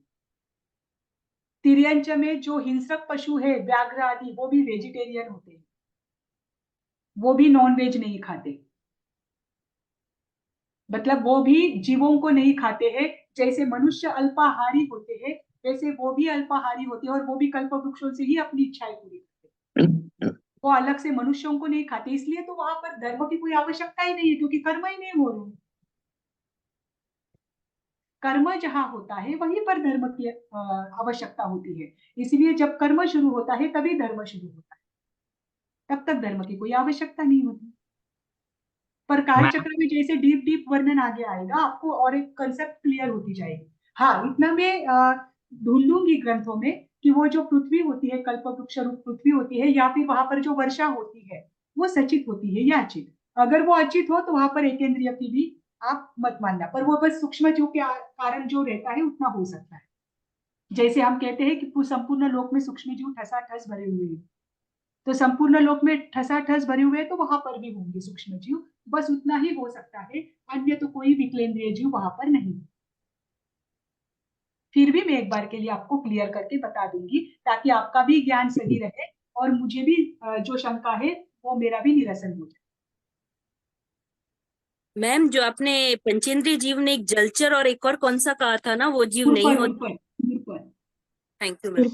A: तिर्यंच में जो हिंसक पशु है, व्याघ्र आदि, वो भी वेजिटेरियन होते हैं, वो भी नॉन वेज नहीं खाते, मतलब वो भी जीवों को नहीं खाते हैं। जैसे मनुष्य अल्पाहारी होते हैं, वैसे वो भी अल्पाहारी होते हैं और वो भी कल्प वृक्षों से ही अपनी इच्छाएं पूरी करते हैं। वो अलग से मनुष्यों को नहीं खाते, इसलिए तो वहां पर धर्म की कोई आवश्यकता ही नहीं है, क्योंकि कर्म ही नहीं हो रहे। कर्म जहां होता है वहीं पर धर्म की आवश्यकता होती है। इसलिए जब कर्म शुरू होता है तभी धर्म शुरू होता है, तब तक धर्म की कोई आवश्यकता नहीं होती। पर कालचक्र में जैसे डीप डीप वर्णन आगे आएगा, आपको और एक कंसेप्ट क्लियर होती जाएगी। हाँ, इतना मैं ढूंढूंगी ग्रंथों में कि वो जो पृथ्वी होती है, कल्प वृक्ष रूप पृथ्वी होती है, या फिर वहां पर जो वर्षा होती है वो सचित होती है या अचित। अगर वो अचित हो तो वहां पर एकेंद्रिय की भी आप मत मानना, पर वो बस सूक्ष्म जीव के कारण जो रहता है उतना हो सकता है। जैसे हम कहते हैं कि संपूर्ण लोक में सूक्ष्म जीव ठसाठस भरे हुए हैं, तो संपूर्ण लोक में ठसाठस भरे हुए हैं, तो वहां पर भी होंगे सूक्ष्म जीव, बस उतना ही हो सकता है, अन्य तो कोई विकलेंद्रिय जीव वहां पर नहीं। फिर भी मैं एक बार के लिए आपको क्लियर करके बता दूंगी, ताकि आपका भी ज्ञान सही रहे और मुझे भी जो शंका है वो मेरा भी निरसन हो जाए।
I: मैम, जो आपने पंचेंद्रिय जीव ने एक जलचर और एक और कौन सा कहा था ना, वो जीव नहीं होते? Thank you ma'am.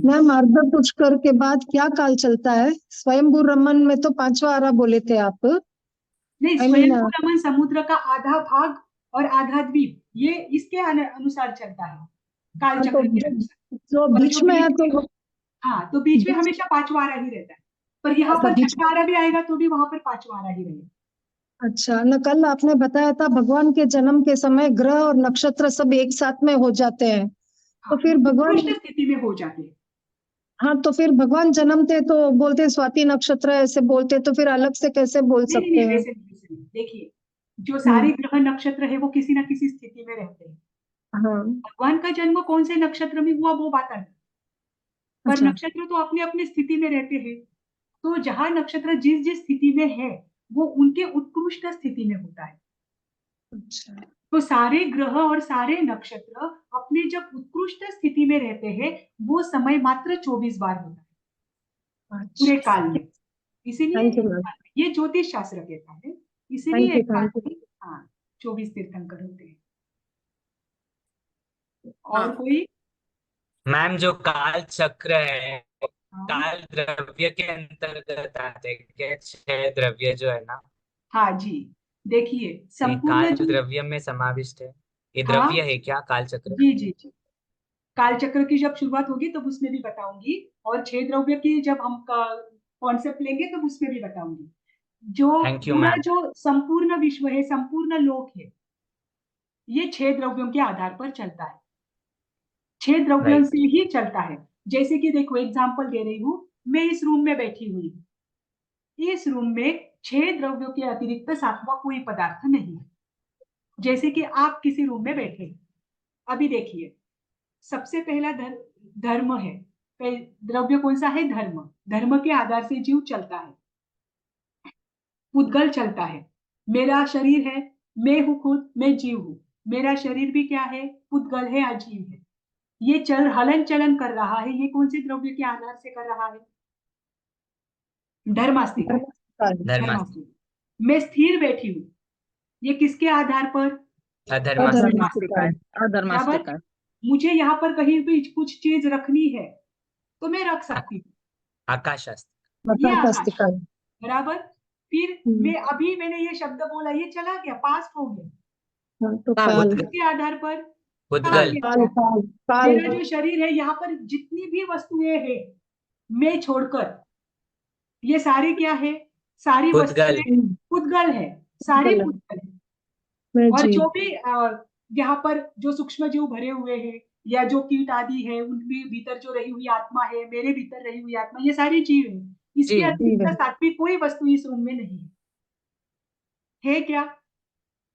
J: मैम, अर्ध पुष्कर के बाद क्या काल चलता है? स्वयंभू रमन में तो 5वां आरा बोले थे आप।
A: नहीं, स्वयंभू रमन समुद्र का आधा भाग और आधा द्वीप, ये इसके अनुसार चलता है, काल चक्र के अनुसार।
J: जो बीच में है तो
A: हाँ, तो बीच में हमेशा 5वां आरा ही रहता है, पर यहाँ पर 6वां आरा भी आएगा तो भी वहां पर 5वां आरा ही रहेगा।
J: अच्छा, न कल आपने बताया था भगवान के जन्म के समय ग्रह और नक्षत्र सब एक साथ में हो जाते हैं।
A: हाँ,
J: तो फिर भगवान
A: स्थिति में हो जाते हैं।
J: हाँ, तो फिर भगवान जन्मते तो बोलते स्वाति नक्षत्र ऐसे बोलते, तो फिर अलग से कैसे बोल सकते हैं?
A: वैसे नहीं। देखिए, जो सारे ग्रह नक्षत्र है वो किसी ना किसी स्थिति में रहते हैं।
J: हाँ।
A: भगवान का जन्म कौन से नक्षत्र में हुआ वो बात अलग, पर नक्षत्र तो अपनी अपनी स्थिति में रहते हैं। तो जहां नक्षत्र जिस जिस स्थिति में है वो उनके उत्कृष्ट स्थिति में होता है।
J: अच्छा।
A: तो सारे ग्रह और सारे नक्षत्र अपने जब उत्कृष्ट स्थिति में रहते हैं, वो समय मात्र 24 बार होता है पूरे काल में। इसीलिए ये ज्योतिष शास्त्र कहता है, इसीलिए हाँ 24 तीर्थंकर होते हैं। और कोई?
B: मैम, जो काल चक्र है, काल द्रव्य के अंतर्गत आते हैं क्या? 6 द्रव्य जो है ना?
A: हाँ जी, देखिए
B: काल जो द्रव्य में समाविष्ट है, ये द्रव्य है क्या काल चक्र?
A: जी जी जी, काल चक्र की जब शुरुआत होगी तब उसमें भी बताऊंगी, और 6 द्रव्य की जब हम कॉन्सेप्ट लेंगे तब उसमें भी बताऊंगी। जो पूरा जो संपूर्ण विश्व है, संपूर्ण लोक है, ये 6 द्रव्यों के आधार पर चलता है, 6 द्रव्यों से ही चलता है। जैसे कि देखो, एग्जाम्पल दे रही हूँ, मैं इस रूम में बैठी हुई हूँ, इस रूम में 6 द्रव्यों के अतिरिक्त 7वां कोई पदार्थ नहीं है। जैसे कि आप किसी रूम में बैठे, अभी देखिए, सबसे पहला धर्म है, द्रव्य कौन सा है? धर्म। धर्म के आधार से जीव चलता है, पुद्गल चलता है। मेरा शरीर है, मैं हूं खुद, मैं जीव हूं, मेरा शरीर भी क्या है? पुद्गल है, अजीव है। ये हलन चलन कर रहा है, ये कौन से द्रव्य के आधार से कर रहा है? धर्मास्तिक। मैं स्थिर बैठी हूं, ये किसके आधार पर?
B: अधर्मास्तिकाय।
D: अधर्मास्तिकाय।
A: मुझे यहाँ पर कहीं भी कुछ चीज रखनी है तो मैं रख सकती हूँ।
B: आकाशास्तिक।
A: ये आकाश, बराबर। फिर मैंने ये शब्द बोला, ये चला गया, पास्ट हो गया।
J: तो
A: इसके आधार पर
B: उद्गल।
A: मेरा जो शरीर है, यहाँ पर जितनी भी वस्तुएं हैं मैं छोड़कर, ये सारी क्या है? सारी वस्तुएं उद्गल है, सारी उद्गल है। और जो भी यहाँ पर जो सूक्ष्म जीव भरे हुए हैं या जो कीट आदि है, उनके भीतर जो रही हुई आत्मा है, मेरे भीतर रही हुई आत्मा, ये सारी जीव है। इसके अतिरिक्त सात्विक कोई वस्तु इस रूम में नहीं है क्या?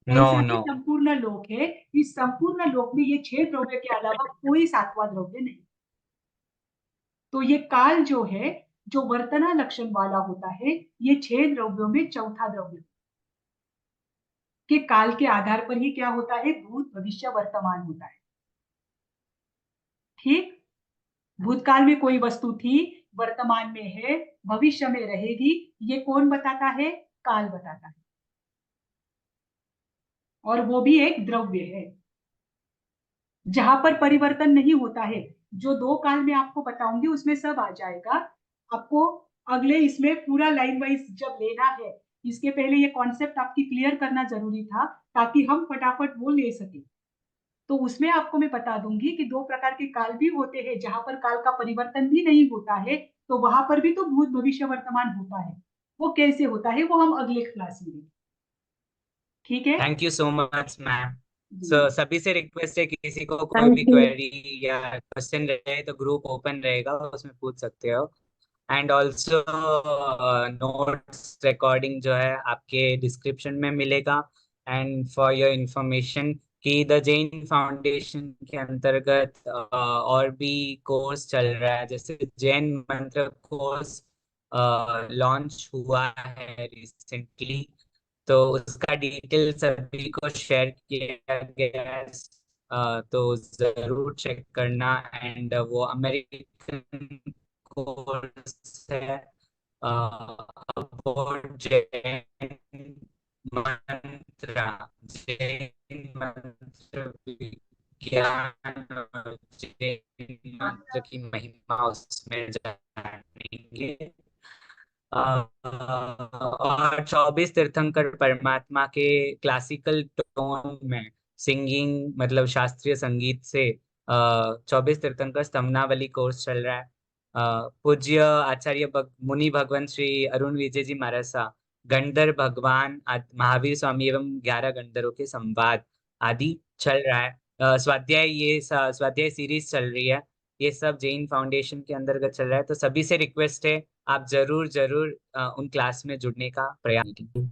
A: ऐसा ही संपूर्ण लोक है। इस संपूर्ण लोक में ये 6 द्रव्य के अलावा कोई 7वां द्रव्य नहीं। तो ये काल जो है, जो वर्तना लक्षण वाला होता है, ये 6 द्रव्यों में चौथा द्रव्य के काल के आधार पर ही क्या होता है? भूत, भविष्य, वर्तमान होता है। ठीक, भूतकाल में कोई वस्तु थी, वर्तमान में है, भविष्य में रहेगी, ये कौन बताता है? काल बताता है। और वो भी एक द्रव्य है जहां पर परिवर्तन नहीं होता है। जो 2 काल में आपको बताऊंगी उसमें सब आ जाएगा। आपको अगले इसमें पूरा लाइन वाइज जब लेना है, इसके पहले ये कॉन्सेप्ट आपकी क्लियर करना जरूरी था ताकि हम फटाफट वो ले सके। तो उसमें आपको मैं बता दूंगी कि 2 प्रकार के काल भी होते हैं जहां पर काल का परिवर्तन भी नहीं होता है, तो वहां पर भी तो भूत, भविष्य, वर्तमान होता है। वो कैसे होता है वो हम अगले क्लास में देखेंगे। ठीक है,
B: thank you so much ma'am. सभी से रिक्वेस्ट है, किसी को कोई भी क्वेरी या क्वेश्चन रहे तो ग्रुप ओपन रहेगा, उसमें पूछ सकते हो। एंड ऑल्सो नोट्स रिकॉर्डिंग जो है आपके डिस्क्रिप्शन में मिलेगा। एंड फॉर योर इंफॉर्मेशन कि द जैन फाउंडेशन के अंतर्गत और भी कोर्स चल रहा है, जैसे जैन मंत्र कोर्स लॉन्च हुआ है रिसेंटली, तो उसका डिटेल सभी को शेयर किया गया है। तो जरूर चेक करना। एंड वो अमेरिकन कोर्स है अबाउट जैन मंत्र विज्ञान और जैन मंत्र की महिमा उसमें जानेंगे। और 24 तीर्थंकर परमात्मा के क्लासिकल टोन में सिंगिंग, मतलब शास्त्रीय संगीत से 24 तीर्थंकर स्तंभनावली कोर्स चल रहा है। पूज्य आचार्य मुनि भगवान श्री अरुण विजय जी महाराज गणधर भगवान महावीर स्वामी एवं 11 गणधरों के संवाद आदि चल रहा है। स्वाध्याय सीरीज चल रही है। ये सब जैन फाउंडेशन के अंतर्गत चल रहा है। तो सभी से रिक्वेस्ट है, आप जरूर उन क्लास में जुड़ने का प्रयास कीजिए।